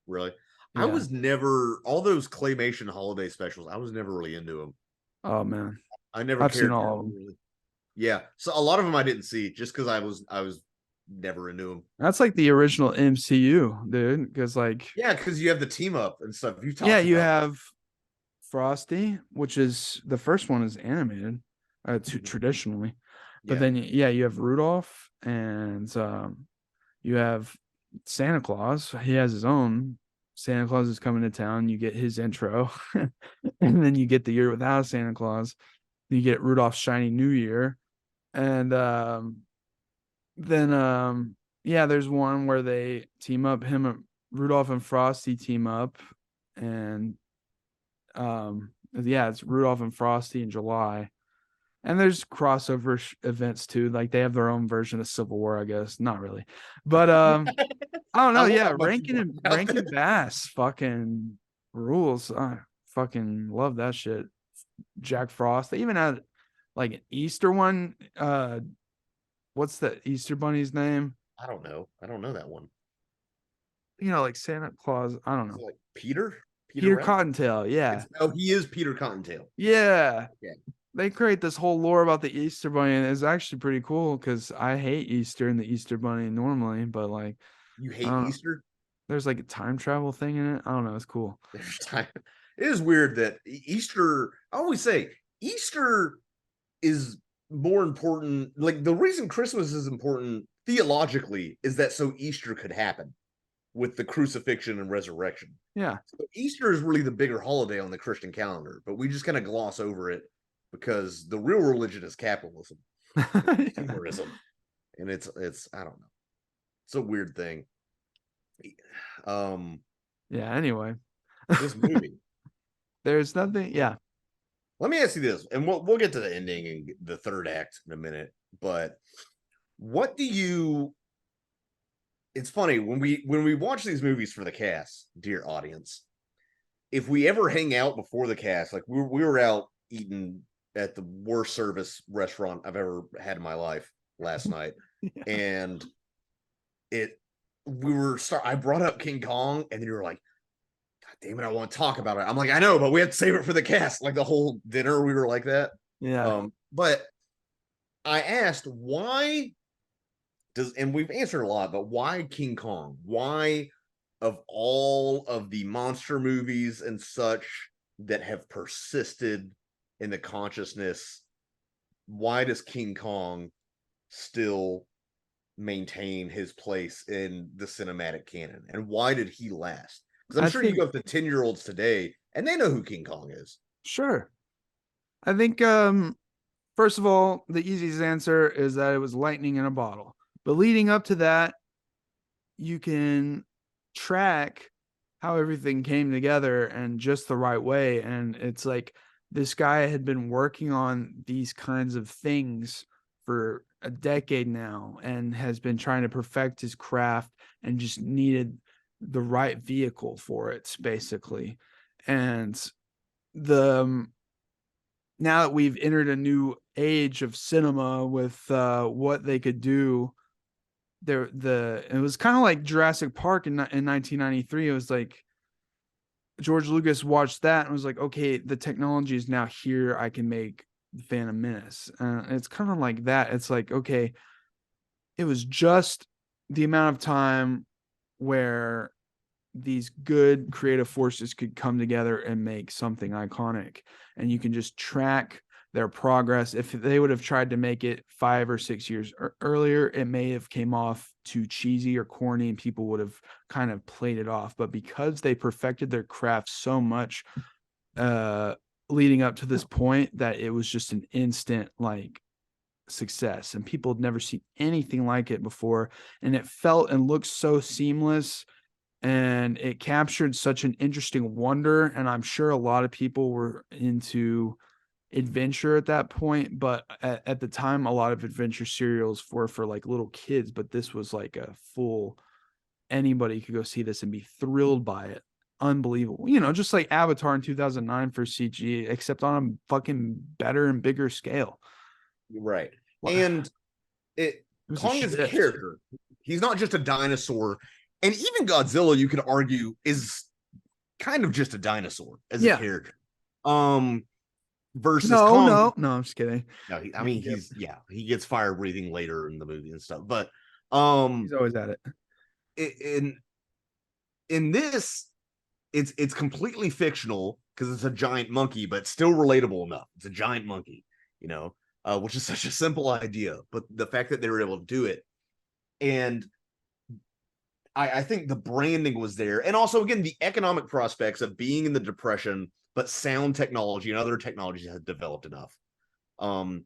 Really? Yeah. I was never, all those claymation holiday specials, I was never really into them. Oh man. I never cared. Seen all of them. Really. Yeah. So a lot of them I didn't see just because I was never into them. That's like the original MCU, dude. Because because you have the team up and stuff. You you have Frosty, which is the first one is animated, traditionally, but then you have Rudolph, and you have Santa Claus. He has his own. Santa Claus is coming to town. You get his intro, and then you get the year without Santa Claus. You get Rudolph's Shiny New Year, and then there's one where they team up. Rudolph and Frosty team up, and it's Rudolph and Frosty in July. And there's crossover events too. Like they have their own version of Civil War, I guess. Not really. But I don't know. Yeah, Rankin Bass fucking rules. I fucking love that shit. Jack Frost. They even had like an Easter one. What's the Easter Bunny's name? I don't know. I don't know that one. Like Santa Claus. I don't know. Like Peter Cottontail. Yeah. He is Peter Cottontail. Yeah. They create this whole lore about the Easter Bunny, and it's actually pretty cool because I hate Easter and the Easter Bunny normally, but like you hate Easter? There's like a time travel thing in it. I don't know. It's cool. It is weird that Easter. I always say Easter is more important. Like the reason Christmas is important theologically is that so Easter could happen with the crucifixion and resurrection. Yeah. So Easter is really the bigger holiday on the Christian calendar, but we just kind of gloss over it because the real religion is capitalism, consumerism, and it's I don't know. It's a weird thing. Anyway, this movie. There's nothing. Yeah. Let me ask you this, and we'll get to the ending and the third act in a minute. But what do you? It's funny when we watch these movies for the cast, dear audience. If we ever hang out before the cast, like we were out eating at the worst service restaurant I've ever had in my life last night, and I brought up King Kong, and you were like, God damn it, I want to talk about it. I'm like, I know, but we have to save it for the cast. Like the whole dinner, we were like that. Yeah. But I asked why and we've answered a lot, but why King Kong? Why, of all of the monster movies and such that have persisted in the consciousness, why does King Kong still maintain his place in the cinematic canon? And why did he last? Because I'm sure you go up to 10-year-olds today and they know who King Kong is. Sure. I think, first of all, the easiest answer is that it was lightning in a bottle. But leading up to that, you can track how everything came together and just the right way. And it's like this guy had been working on these kinds of things for a decade now and has been trying to perfect his craft and just needed the right vehicle for it, basically. And now that we've entered a new age of cinema with what they could do, it was kind of like Jurassic Park in 1993. It was like George Lucas watched that and was like, okay, the technology is now here. I can make the Phantom Menace. It's kind of like that. It's like, okay, it was just the amount of time where these good creative forces could come together and make something iconic, and you can just track their progress. If they would have tried to make it 5 or 6 years earlier, it may have came off too cheesy or corny and people would have kind of played it off. But because they perfected their craft so much leading up to this point, that it was just an instant like success, and people had never seen anything like it before, and it felt and looked so seamless, and it captured such an interesting wonder. And I'm sure a lot of people were into adventure at that point, but at the time a lot of adventure serials were for like little kids, but this was like a full, anybody could go see this and be thrilled by it. Unbelievable, just like Avatar in 2009 for CG, except on a fucking better and bigger scale. Right. And Kong is a character. He's not just a dinosaur. And even Godzilla, you could argue, is kind of just a dinosaur as a character. Versus Kong. No, I'm just kidding. No, he gets fire breathing later in the movie and stuff. But He's always at it. In this, it's completely fictional because it's a giant monkey, but still relatable enough. It's a giant monkey, which is such a simple idea, but the fact that they were able to do it, and I think the branding was there, and also again the economic prospects of being in the Depression, but sound technology and other technologies had developed enough. And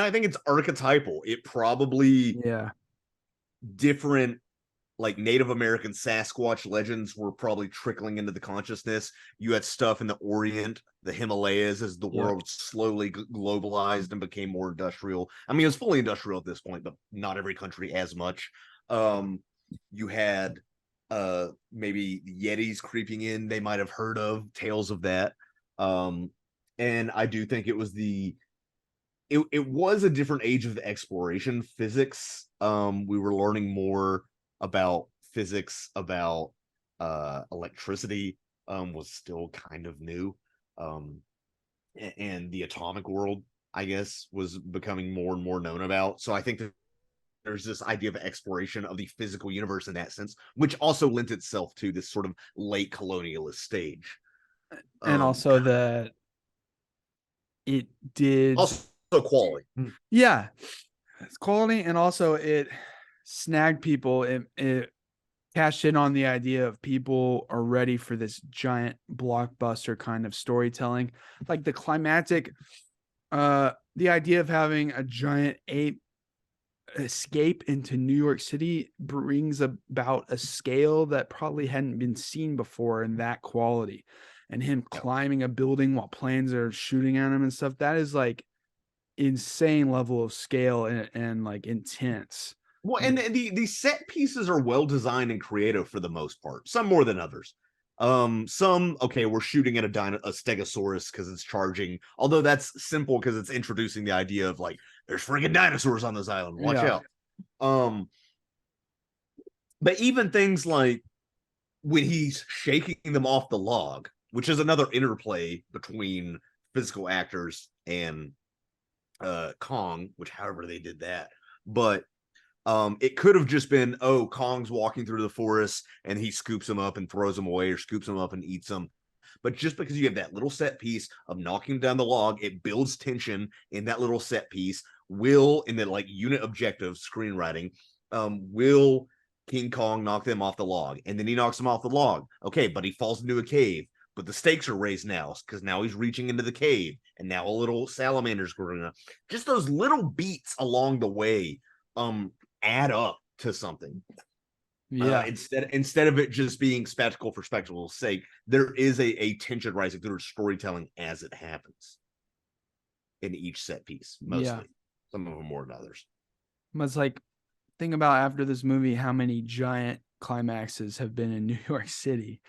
I think it's archetypal. It probably different like Native American Sasquatch legends were probably trickling into the consciousness. You had stuff in the Orient, the Himalayas, as the world slowly globalized and became more industrial. I mean, it was fully industrial at this point, but not every country as much. You had maybe Yetis creeping in. They might have heard of tales of that. And I do think it was it was a different age of exploration. Physics. We were learning more about physics, about electricity, was still kind of new. And the atomic world, I guess, was becoming more and more known about. So I think that there's this idea of exploration of the physical universe in that sense, which also lent itself to this sort of late colonialist stage. And also that it did also quality. Yeah, it's quality, and also it snagged people. It cashed in on the idea of people are ready for this giant blockbuster kind of storytelling, like the climactic, the idea of having a giant ape escape into New York City brings about a scale that probably hadn't been seen before in that quality. And him climbing a building while planes are shooting at him and stuff, that is like insane level of scale and like intense. Well, and the set pieces are well designed and creative for the most part, some more than others. Some, okay, we're shooting at a stegosaurus because it's charging, although that's simple because it's introducing the idea of like there's freaking dinosaurs on this island, watch out. But even things like when he's shaking them off the log, which is another interplay between physical actors and Kong, which however they did that, but it could have just been, oh, Kong's walking through the forest and he scoops him up and throws him away, or scoops him up and eats him. But just because you have that little set piece of knocking down the log, it builds tension in that little set piece. Will, in the like unit objective screenwriting, will King Kong knock them off the log? And then he knocks them off the log. Okay, but he falls into a cave. But the stakes are raised now because now he's reaching into the cave, and now a little salamander's growing up. Just those little beats along the way add up to something. Instead of it just being spectacle for spectacle's sake, there is a tension rising through storytelling as it happens in each set piece, mostly. Some of them more than others. But it's like, think about after this movie how many giant climaxes have been in New York City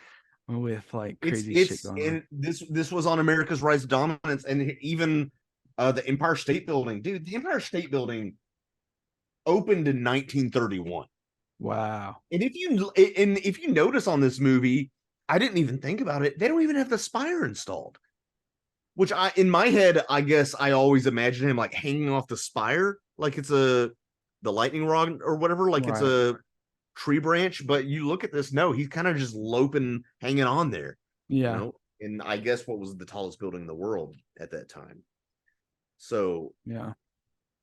with like crazy shit going on. This was on America's Rise to Dominance, and even the Empire State Building. Dude, the Empire State Building opened in 1931. Wow. And if you notice on this movie, I didn't even think about it. They don't even have the spire installed. Which in my head, I guess I always imagine him like hanging off the spire, like it's the lightning rod or whatever, like it's a tree branch. But you look at this, no, he's kind of just loping, hanging on there. Yeah. And I guess what was the tallest building in the world at that time. So yeah.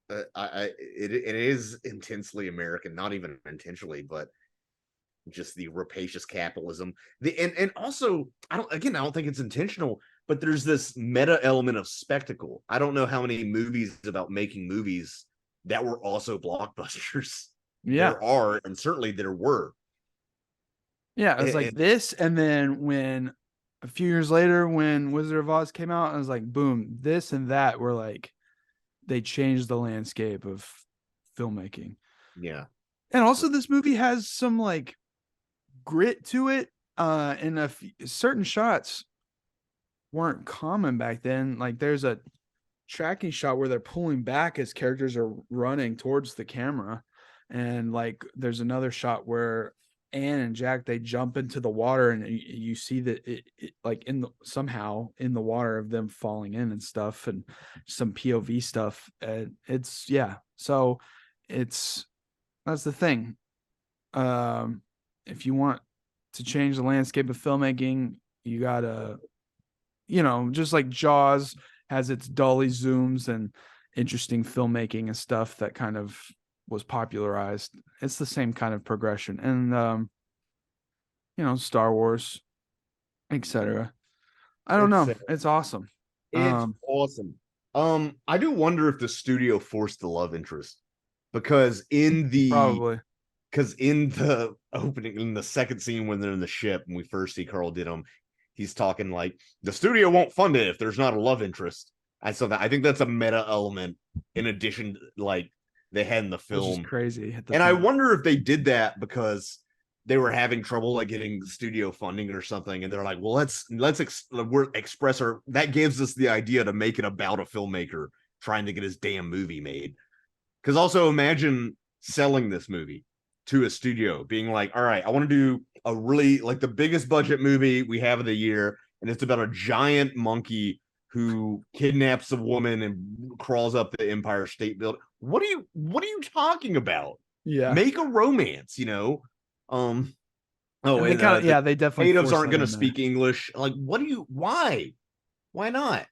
It is intensely American, not even intentionally, but just the rapacious capitalism. And also, I don't think it's intentional, but there's this meta element of spectacle. I don't know how many movies about making movies that were also blockbusters. There are, and certainly there were. Yeah, it was like this, and then when a few years later, when Wizard of Oz came out, I was like, boom, this and that were like, they changed the landscape of filmmaking. Yeah. And also this movie has some like grit to it. And certain shots weren't common back then. Like there's a tracking shot where they're pulling back as characters are running towards the camera. And like, there's another shot where Anne and Jack, they jump into the water, and you see that it like somehow in the water of them falling in and stuff, and some POV stuff. And so it's That's the thing. If you want to change the landscape of filmmaking, you gotta, just like Jaws has its dolly zooms and interesting filmmaking and stuff that kind of was popularized. It's the same kind of progression. And Star Wars, etc. I don't know. It's awesome. It's awesome. I do wonder if the studio forced the love interest, because in the opening, in the second scene when they're in the ship and we first see Carl Denham, he's talking like the studio won't fund it if there's not a love interest. I saw that. I think that's a meta element in addition, like they had in the film. Which is crazy. And I wonder if they did that because they were having trouble like getting studio funding or something, and they're like, well, let's express our, that gives us the idea to make it about a filmmaker trying to get his damn movie made. Because also imagine selling this movie to a studio, being like, all right, I want to do a really like the biggest budget movie we have of the year, and it's about a giant monkey who kidnaps a woman and crawls up the Empire State Building. What are you talking about? Yeah, make a romance, they definitely natives aren't going to speak English. Like, why not?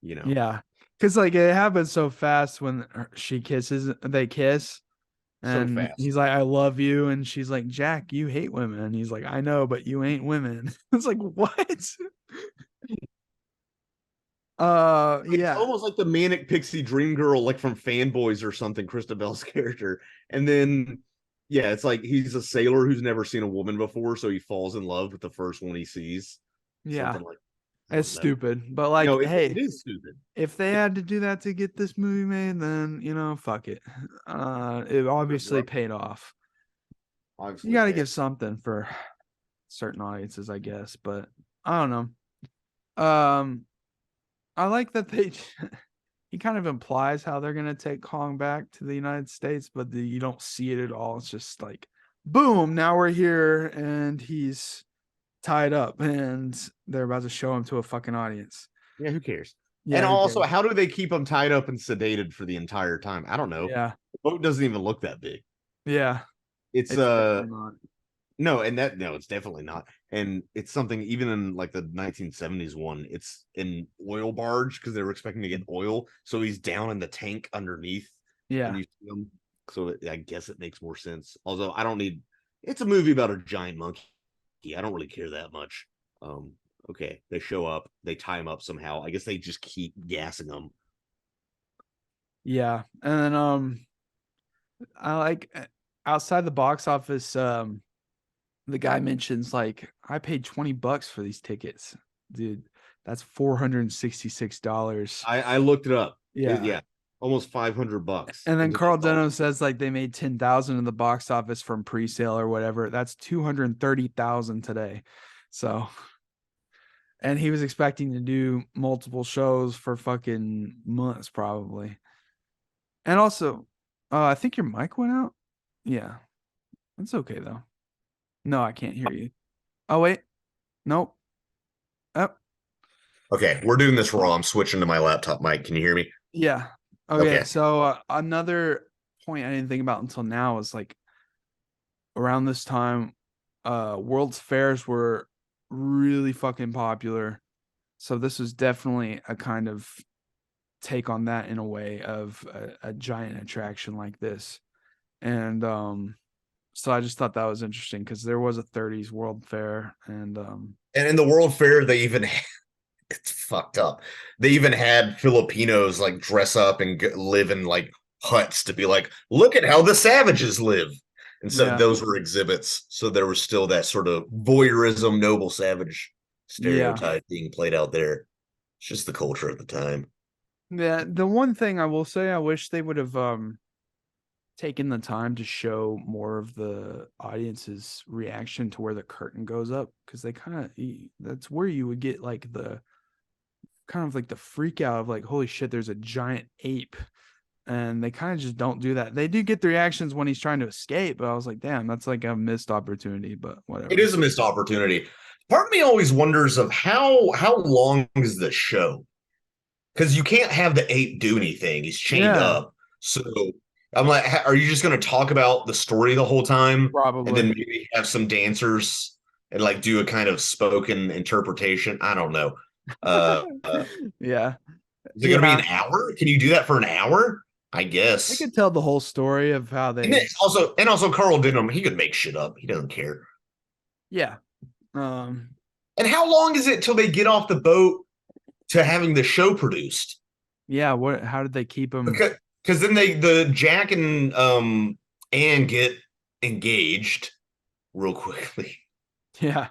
Yeah, because like it happens so fast when they kiss, and so he's like, I love you, and she's like, Jack, you hate women, and he's like, I know, but you ain't women. It's like, what? It's almost like the manic pixie dream girl, like from Fanboys or something, Christabel's character. And then it's like he's a sailor who's never seen a woman before, so he falls in love with the first one he sees. Yeah, like it's stupid, but like, hey, it is stupid. If they had to do that to get this movie made, then fuck it. It obviously paid off. Obviously, you got to give something for certain audiences, I guess, but I don't know. I like that he kind of implies how they're gonna take Kong back to the United States, but you don't see it at all. It's just like, boom, now we're here, and he's tied up, and they're about to show him to a fucking audience. Yeah, who cares? Yeah, and also, how do they keep him tied up and sedated for the entire time? I don't know. Yeah, the boat doesn't even look that big. Yeah, it's it's definitely not. And it's something even in like the 1970s one, it's an oil barge because they were expecting to get oil, so he's down in the tank underneath. Yeah, so I guess it makes more sense. Although it's a movie about a giant monkey. I don't really care that much. Okay, they show up, they tie him up somehow. I guess they just keep gassing him. Yeah, and then I like outside the box office. The guy mentions like, I paid $20 for these tickets, dude. That's $466. I looked it up. Yeah, almost $500. And then Carl Denham says like they made 10,000 in the box office from pre-sale or whatever. That's 230,000 today. So, and he was expecting to do multiple shows for fucking months probably. And also, I think your mic went out. Yeah, it's okay though. No, I can't hear you. Oh, wait. Nope. Oh. Okay, we're doing this raw. I'm switching to my laptop mic. Can you hear me? Yeah. Okay. So another point I didn't think about until now is like around this time, World's Fairs were really fucking popular. So this was definitely a kind of take on that in a way of a giant attraction like this. And so I just thought that was interesting because there was a 30s World Fair, and in the World Fair they even it's fucked up. They even had Filipinos like dress up and live in like huts to be like, look at how the savages live. And so those were exhibits. So there was still that sort of voyeurism, noble savage stereotype being played out there. It's just the culture at the time. Yeah, the one thing I will say, I wish they would have taken the time to show more of the audience's reaction to where the curtain goes up, because they that's where you would get like the kind of like the freak out of like, holy shit, there's a giant ape, and they kind of just don't do that. They do get the reactions when he's trying to escape, but I was like, damn, that's like a missed opportunity. But whatever, it is a missed opportunity. Part of me always wonders of how long is the show, because you can't have the ape do anything. He's chained up, so I'm like, are you just going to talk about the story the whole time? Probably. And then maybe have some dancers and like do a kind of spoken interpretation? I don't know. Yeah. Is it going to be an hour? Can you do that for an hour? I guess. I could tell the whole story of how they and also Carl Denham, he could make shit up. He doesn't care. Yeah. And how long is it till they get off the boat to having the show produced? Yeah, how did they keep him? Because then the Jack and Anne get engaged real quickly. Yeah.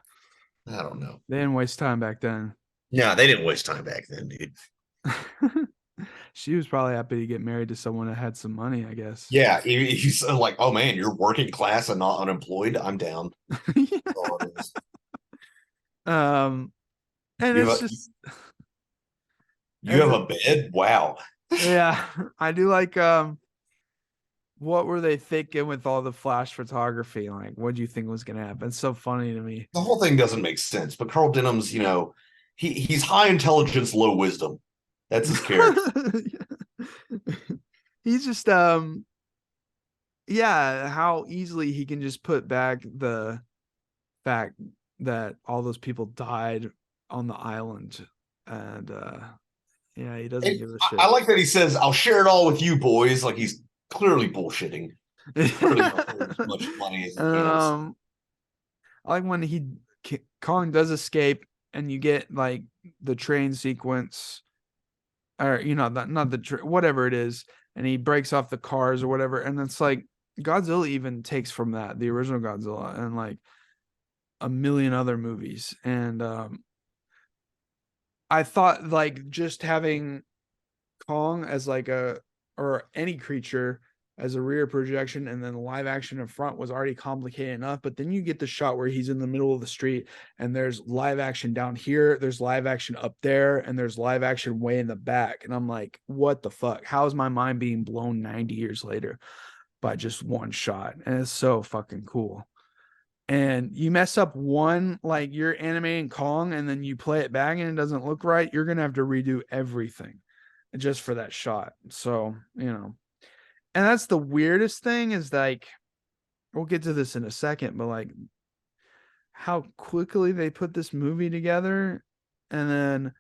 I don't know. They didn't waste time back then. Yeah, they didn't waste time back then, dude. She was probably happy to get married to someone that had some money, I guess. Yeah, he's like, oh man, you're working class and not unemployed. I'm down. And it's just you have a bed? Wow. Yeah, I do like what were they thinking with all the flash photography? Like, what do you think was gonna happen? It's so funny to me. The whole thing doesn't make sense, but Carl Denham's, he's high intelligence, low wisdom. That's his character. He's just yeah, how easily he can just put back the fact that all those people died on the island, and yeah, he doesn't give a shit. I like that he says, "I'll share it all with you boys." Like he's clearly bullshitting. Clearly as much money as he has. I like when Kong does escape, and you get like the train sequence, or not the whatever it is, and he breaks off the cars or whatever, and it's like Godzilla even takes from that, the original Godzilla, and like a million other movies, and I thought like just having Kong as like or any creature as a rear projection and then live action in front was already complicated enough, but then you get the shot where he's in the middle of the street and there's live action down here, there's live action up there, and there's live action way in the back, and I'm like, what the fuck? How is my mind being blown 90 years later by just one shot? And it's so fucking cool. And you mess up one, like you're animating Kong and then you play it back and it doesn't look right, you're gonna have to redo everything just for that shot. So, and that's the weirdest thing, is like, we'll get to this in a second, but like how quickly they put this movie together, and then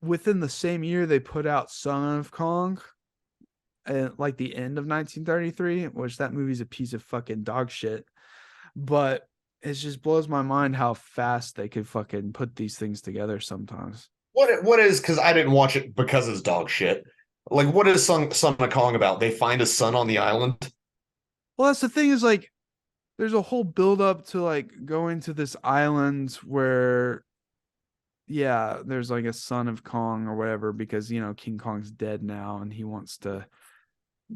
within the same year they put out Son of Kong, and like the end of 1933, which that movie's a piece of fucking dog shit. But it just blows my mind how fast they could fucking put these things together sometimes. What is, because I didn't watch it because it's dog shit. Like, what is Son of Kong about? They find a son on the island? Well, that's the thing, is like there's a whole build up to like going to this island where, yeah, there's like a son of Kong or whatever, because King Kong's dead now and he wants to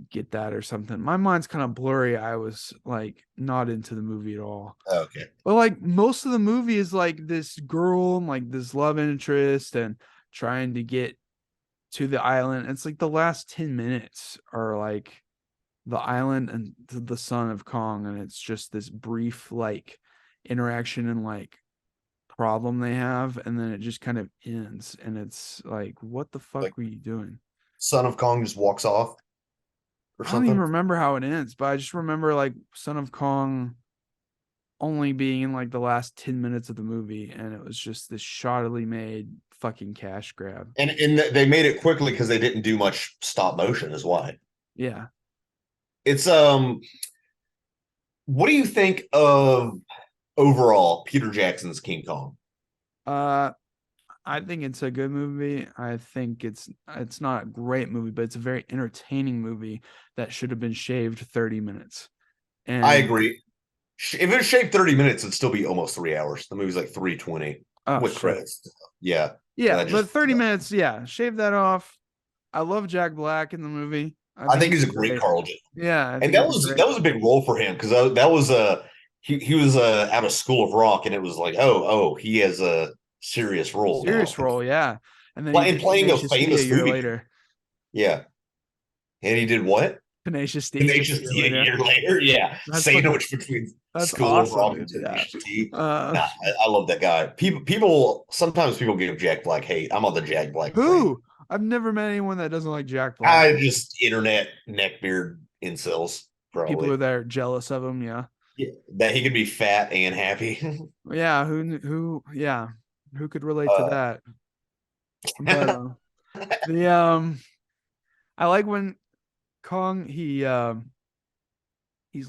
get that or something. My mind's kind of blurry. I was like not into the movie at all. Okay. But like most of the movie is like this girl and like this love interest and trying to get to the island. It's like the last 10 minutes are like the island and the son of Kong, and it's just this brief like interaction and like problem they have, and then it just kind of ends, and it's like, what the fuck were you doing? Son of Kong just walks off. I don't even remember how it ends, but I just remember like Son of Kong only being in like the last 10 minutes of the movie, and it was just this shoddily made fucking cash grab. And they made it quickly because they didn't do much stop motion, is why. Yeah. It's what do you think of overall Peter Jackson's King Kong? I think it's a good movie. I think it's not a great movie, but it's a very entertaining movie that should have been shaved 30 minutes. And I agree. If it was shaved 30 minutes, it'd still be almost 3 hours. The movie's like 3:20 with credits. Yeah. Yeah, but 30 minutes, yeah. Shave that off. I love Jack Black in the movie. I think he's a great Carl J. Yeah. And that was a big role for him, because that was he was out of School of Rock, and it was like, oh, he has a serious role. Yeah. And then playing a famous movie later. Yeah. And he did what? Tenacious D. Tenacious D a year later. Yeah. Sandwich between School of Rock and Tenacious D. I love that guy. Sometimes people give Jack Black hate. I'm on the Jack Black. Who? I've never met anyone that doesn't like Jack Black. I just internet neckbeard incels. Probably people that are jealous of him. Yeah. That he could be fat and happy. Yeah. Who could relate to that? But I like when Kong he's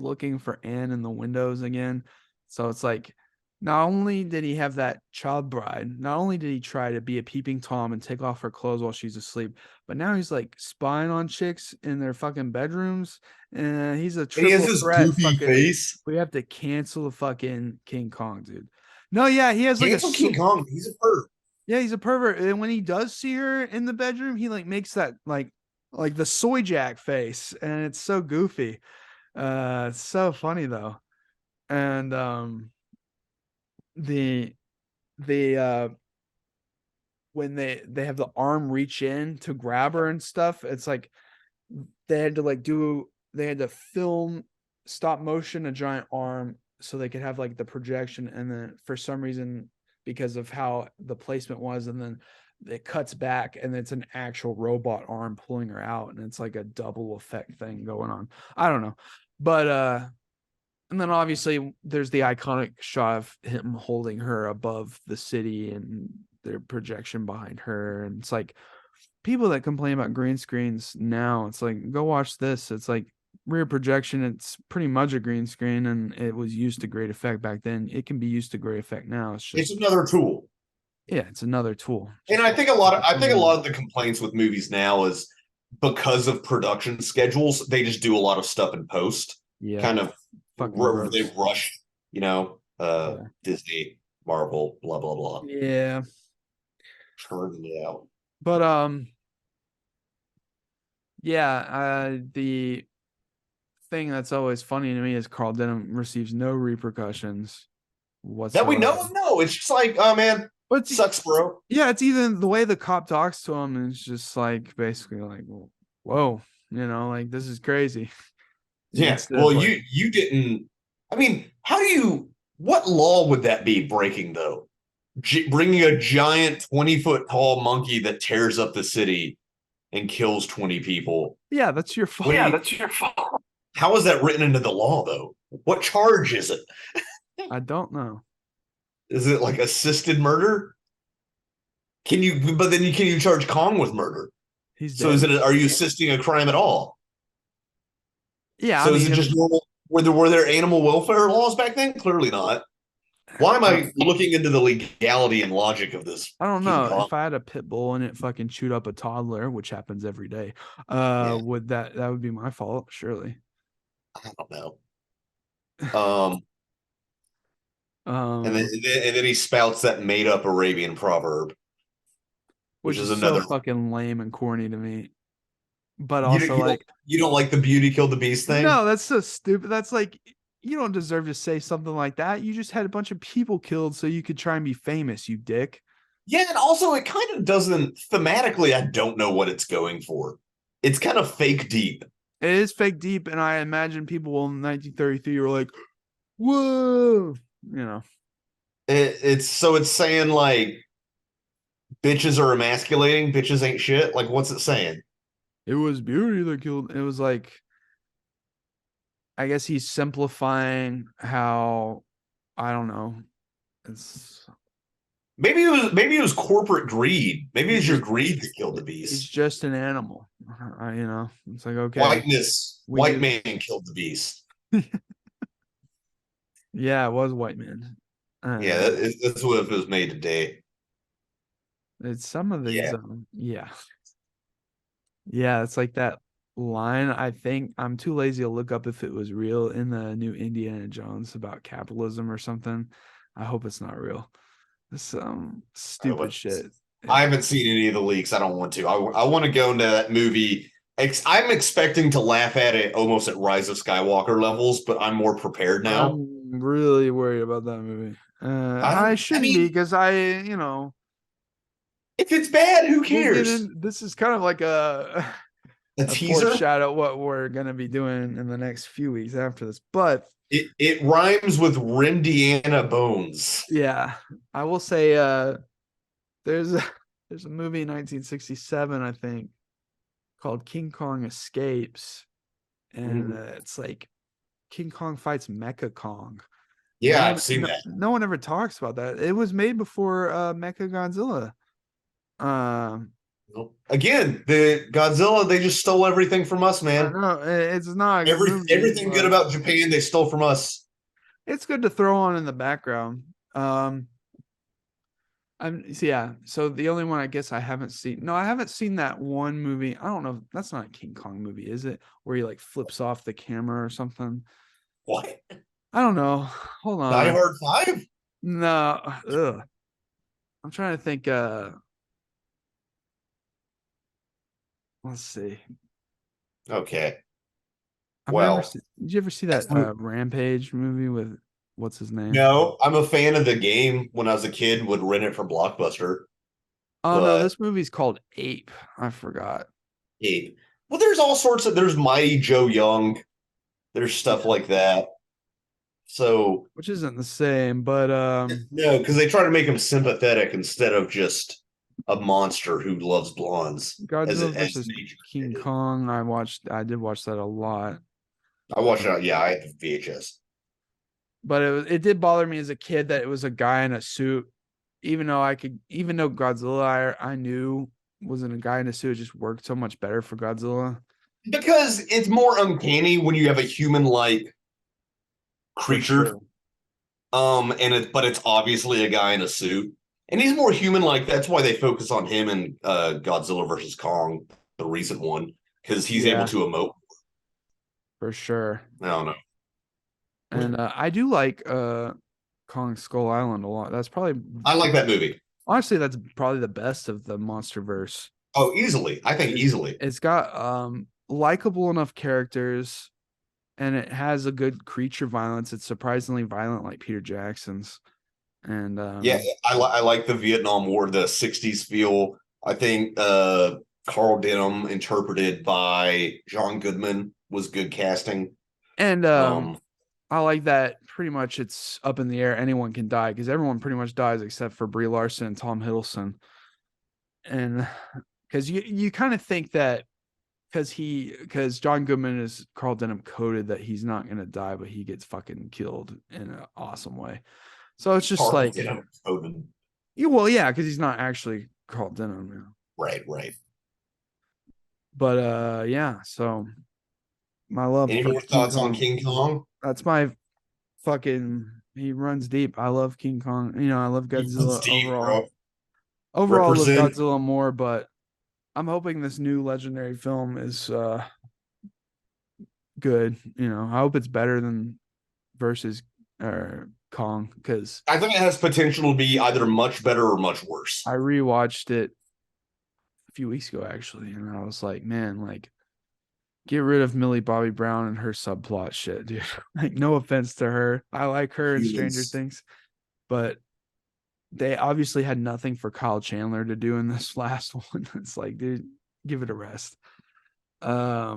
looking for Anne in the windows again. So it's like, not only did he have that child bride, not only did he try to be a peeping Tom and take off her clothes while she's asleep, but now he's like spying on chicks in their fucking bedrooms. And he's a triple he has this threat. goofy face. We have to cancel the fucking King Kong, dude. No, yeah, he has cancel King Kong. He's a pervert. Yeah, he's a pervert. And when he does see her in the bedroom, he like makes that like the soy jack face, and it's so goofy. It's so funny though. And the when they have the arm reach in to grab her and stuff, it's like they had to film stop motion a giant arm so they could have like the projection, and then for some reason, because of how the placement was, and then it cuts back and it's an actual robot arm pulling her out, and it's like a double effect thing going on. I don't know. But and then obviously there's the iconic shot of him holding her above the city and their projection behind her. And it's like, people that complain about green screens now, it's like, go watch this. It's like rear projection. It's pretty much a green screen, and it was used to great effect back then. It can be used to great effect now. It's another tool. Yeah, it's another tool. And I think a lot of the complaints with movies now is because of production schedules, they just do a lot of stuff in post. Yeah. Kind of they rush, Disney, Marvel, blah blah blah. Yeah. Turn it out. But the thing that's always funny to me is Carl Denham receives no repercussions whatsoever. That we know of. No, it's just like, oh man, but sucks, bro. Yeah, it's even the way the cop talks to him, and it's just like basically like, whoa, like this is crazy. Yeah. Well, you didn't. I mean, what law would that be breaking though? Bringing a giant 20-foot tall monkey that tears up the city and kills 20 people. Yeah, that's your fault. That's your fault. How is that written into the law though? What charge is it? I don't know. Is it like assisted murder? Can you charge Kong with murder? He's dead. So are you assisting a crime at all? Yeah. So is it just normal? Were there animal welfare laws back then? Clearly not. Why am I looking into the legality and logic of this? I don't know. If I had a pit bull and it fucking chewed up a toddler, which happens every day, would that would be my fault? Surely. I don't know. And then he spouts that made up Arabian proverb, which is another so fucking lame and corny to me. But also, you don't like the beauty killed the beast thing? No, that's so stupid. That's like, you don't deserve to say something like that. You just had a bunch of people killed so you could try and be famous, you dick. Yeah, and also it kind of doesn't thematically. I don't know what it's going for. It's kind of fake deep. It is fake deep, and I imagine people in 1933 were like, "Whoa," It's saying like, bitches are emasculating, bitches ain't shit. Like, what's it saying? It was beauty that killed. It was like, I guess he's simplifying how, I don't know. It's maybe it was corporate greed. Maybe it's your greed that killed the beast. He's just an animal. It's like, okay. White man killed the beast. Yeah, it was white man. Yeah, that's what it was made today. It's some of these. Yeah, it's like that line. I think I'm too lazy to look up if it was real in the new Indiana Jones about capitalism or something. I hope it's not real. Some stupid shit. I haven't seen any of the leaks. I don't want to. I want to go into that movie. I'm expecting to laugh at it almost at Rise of Skywalker levels, but I'm more prepared now. I'm really worried about that movie. I shouldn't be, because if it's bad, who cares? This is kind of like a teaser foreshadow what we're gonna be doing in the next few weeks after this. But it rhymes with Rindiana Bones. Yeah, I will say there's There's a movie in 1967, I think, called King Kong Escapes, and it's like King Kong fights Mecha Kong. Yeah, I've seen that. No one ever talks about that. It was made before Mecha Godzilla. Again, the Godzilla, they just stole everything from us, man. No, it's not a good movie, everything good about Japan, they stole from us. It's good to throw on in the background. So the only one I guess I haven't seen. No, I haven't seen that one movie. I don't know. That's not a King Kong movie, is it? Where he like flips off the camera or something. What? I don't know. Hold on. Die Hard 5? No. Ugh. I'm trying to think. Let's see. Okay. Did you ever see that Rampage movie with what's his name? No, I'm a fan of the game. When I was a kid, would rent it from Blockbuster. Oh no, this movie's called Ape. I forgot. Ape. Well, there's all sorts of. There's Mighty Joe Young. There's stuff like that. So, which isn't the same, but no, because they try to make him sympathetic instead of just a monster who loves blondes. Godzilla versus King Kong. I did watch that a lot. I watched it. Yeah, I had the VHS. But it did bother me as a kid that it was a guy in a suit. Even though Godzilla I knew wasn't a guy in a suit, it just worked so much better for Godzilla. Because it's more uncanny when you have a human-like creature. Sure. But it's obviously a guy in a suit. And he's more human-like. That's why they focus on him in Godzilla versus Kong, the recent one, because he's able to emote. For sure. I don't know. And I do like Kong Skull Island a lot. I like that movie. Honestly, that's probably the best of the MonsterVerse. Oh, easily. I think easily. It's got likable enough characters, and it has a good creature violence. It's surprisingly violent, like Peter Jackson's. And I like the Vietnam War, the 60s feel. I think Carl Denham, interpreted by John Goodman, was good casting. And I like that pretty much it's up in the air. Anyone can die because everyone pretty much dies except for Brie Larson and Tom Hiddleston. And because you kind of think that because John Goodman is Carl Denham coded that he's not going to die, but he gets fucking killed in an awesome way. So it's just Carl like, coded. Because he's not actually Carl Denham. You know? Right. But so my love. Any more thoughts on King Kong? That's my fucking. He runs deep. I love King Kong. You know, I love Godzilla overall. Overall, I love Godzilla more, but I'm hoping this new legendary film is good. You know, I hope it's better than versus Kong, because I think it has potential to be either much better or much worse. I rewatched it a few weeks ago actually, and I was like, man, like, get rid of Millie Bobby Brown and her subplot shit, dude. Like, no offense to her, I like her in Stranger Things, but they obviously had nothing for Kyle Chandler to do in this last one. It's like, dude, give it a rest. I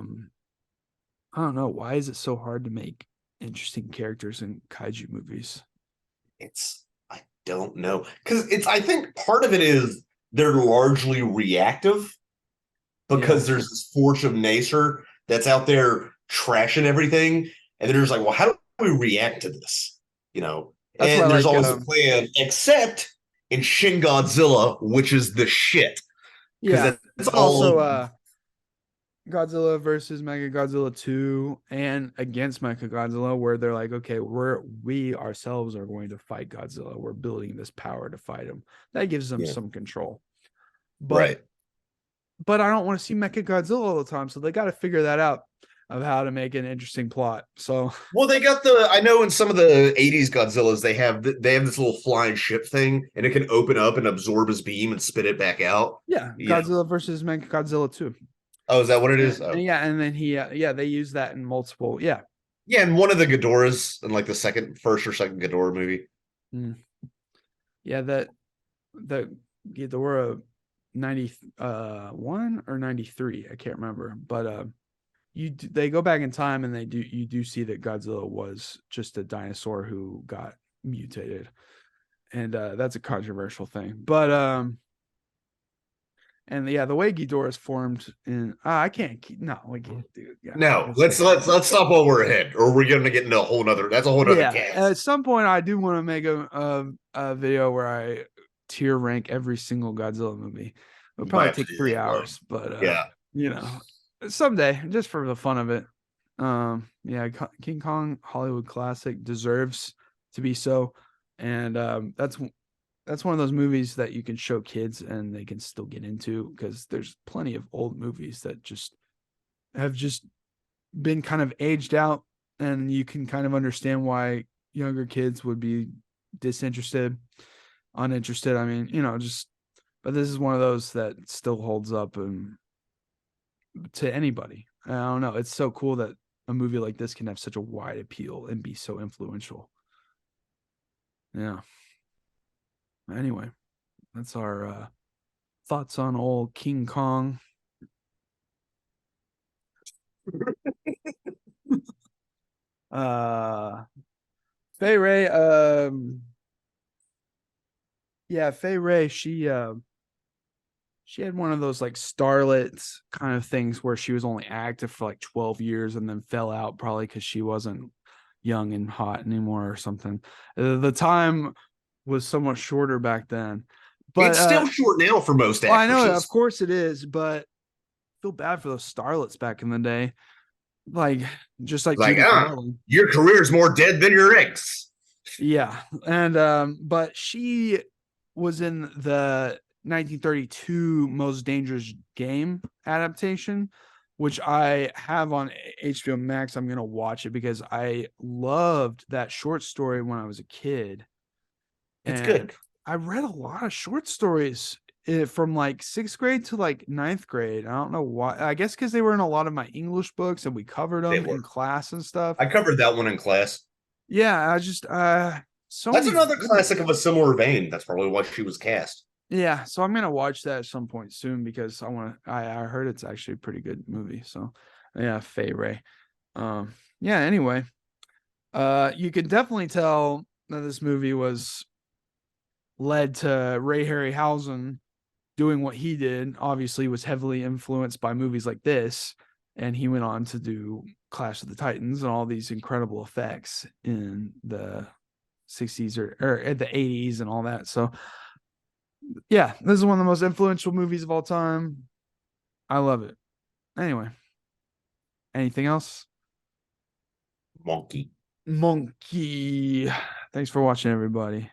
don't know, why is it so hard to make interesting characters in kaiju movies? I don't know, because I think part of it is they're largely reactive because there's this force of nature that's out there trashing everything, and they're just like, well, how do we react to this? You know, and there's always a plan, except in Shin Godzilla, which is the shit. Yeah, it's also Godzilla versus Mechagodzilla 2 and against Mechagodzilla, where they're like, okay, we ourselves are going to fight Godzilla. We're building this power to fight him. That gives them some control. But I don't want to see Mechagodzilla all the time, so they got to figure that out of how to make an interesting plot. So, well, they got I know in some of the 80s Godzillas, they have this little flying ship thing, and it can open up and absorb his beam and spit it back out. Yeah, Godzilla versus Mechagodzilla 2. Oh, is that what it is? Oh. Yeah, and then they use that in multiple. Yeah, and one of the Ghidorahs in like the first or second Ghidorah movie. Yeah, the Ghidorah 91 or 93, I can't remember, but they go back in time and you do see that Godzilla was just a dinosaur who got mutated, and that's a controversial thing, but And yeah, the way Ghidorah is formed in we can't dude. Yeah, no, let's stop while we're ahead, or we're gonna get into a whole nother. That's a whole nother cast. At some point, I do want to make a video where I tier rank every single Godzilla movie. It'll probably take 3 hours, but you know, someday, just for the fun of it. Yeah, King Kong Hollywood classic, deserves to be so, and that's one of those movies that you can show kids and they can still get into, because there's plenty of old movies that have been kind of aged out, and you can kind of understand why younger kids would be uninterested. I mean, but this is one of those that still holds up to anybody. I don't know. It's so cool that a movie like this can have such a wide appeal and be so influential. Yeah. Anyway, that's our thoughts on old King Kong. Fay Wray, Fay Wray, she had one of those like starlet kind of things where she was only active for like 12 years and then fell out, probably because she wasn't young and hot anymore or something. The time was somewhat shorter back then, but it's still short now for most actresses. I know, of course it is, but I feel bad for those starlets back in the day. Like, just like your career's more dead than your ex. Yeah. And but she was in the 1932 Most Dangerous Game adaptation, which I have on HBO Max. I'm gonna watch it because I loved that short story when I was a kid. It's good. I read a lot of short stories from like 6th grade to like 9th grade. I don't know why. I guess because they were in a lot of my English books and we covered them in class and stuff. I covered that one in class. Yeah, I just that's another classic of a similar vein. That's probably why she was cast. Yeah, so I'm gonna watch that at some point soon because I heard it's actually a pretty good movie. So yeah, Fay Wray. Anyway, you can definitely tell that this movie was led to Ray Harryhausen doing what he did. Obviously was heavily influenced by movies like this, and he went on to do Clash of the Titans and all these incredible effects in the 60s or at the 80s and all that. So yeah, this is one of the most influential movies of all time. I love it. Anyway, anything else? Monkey. Thanks for watching, everybody.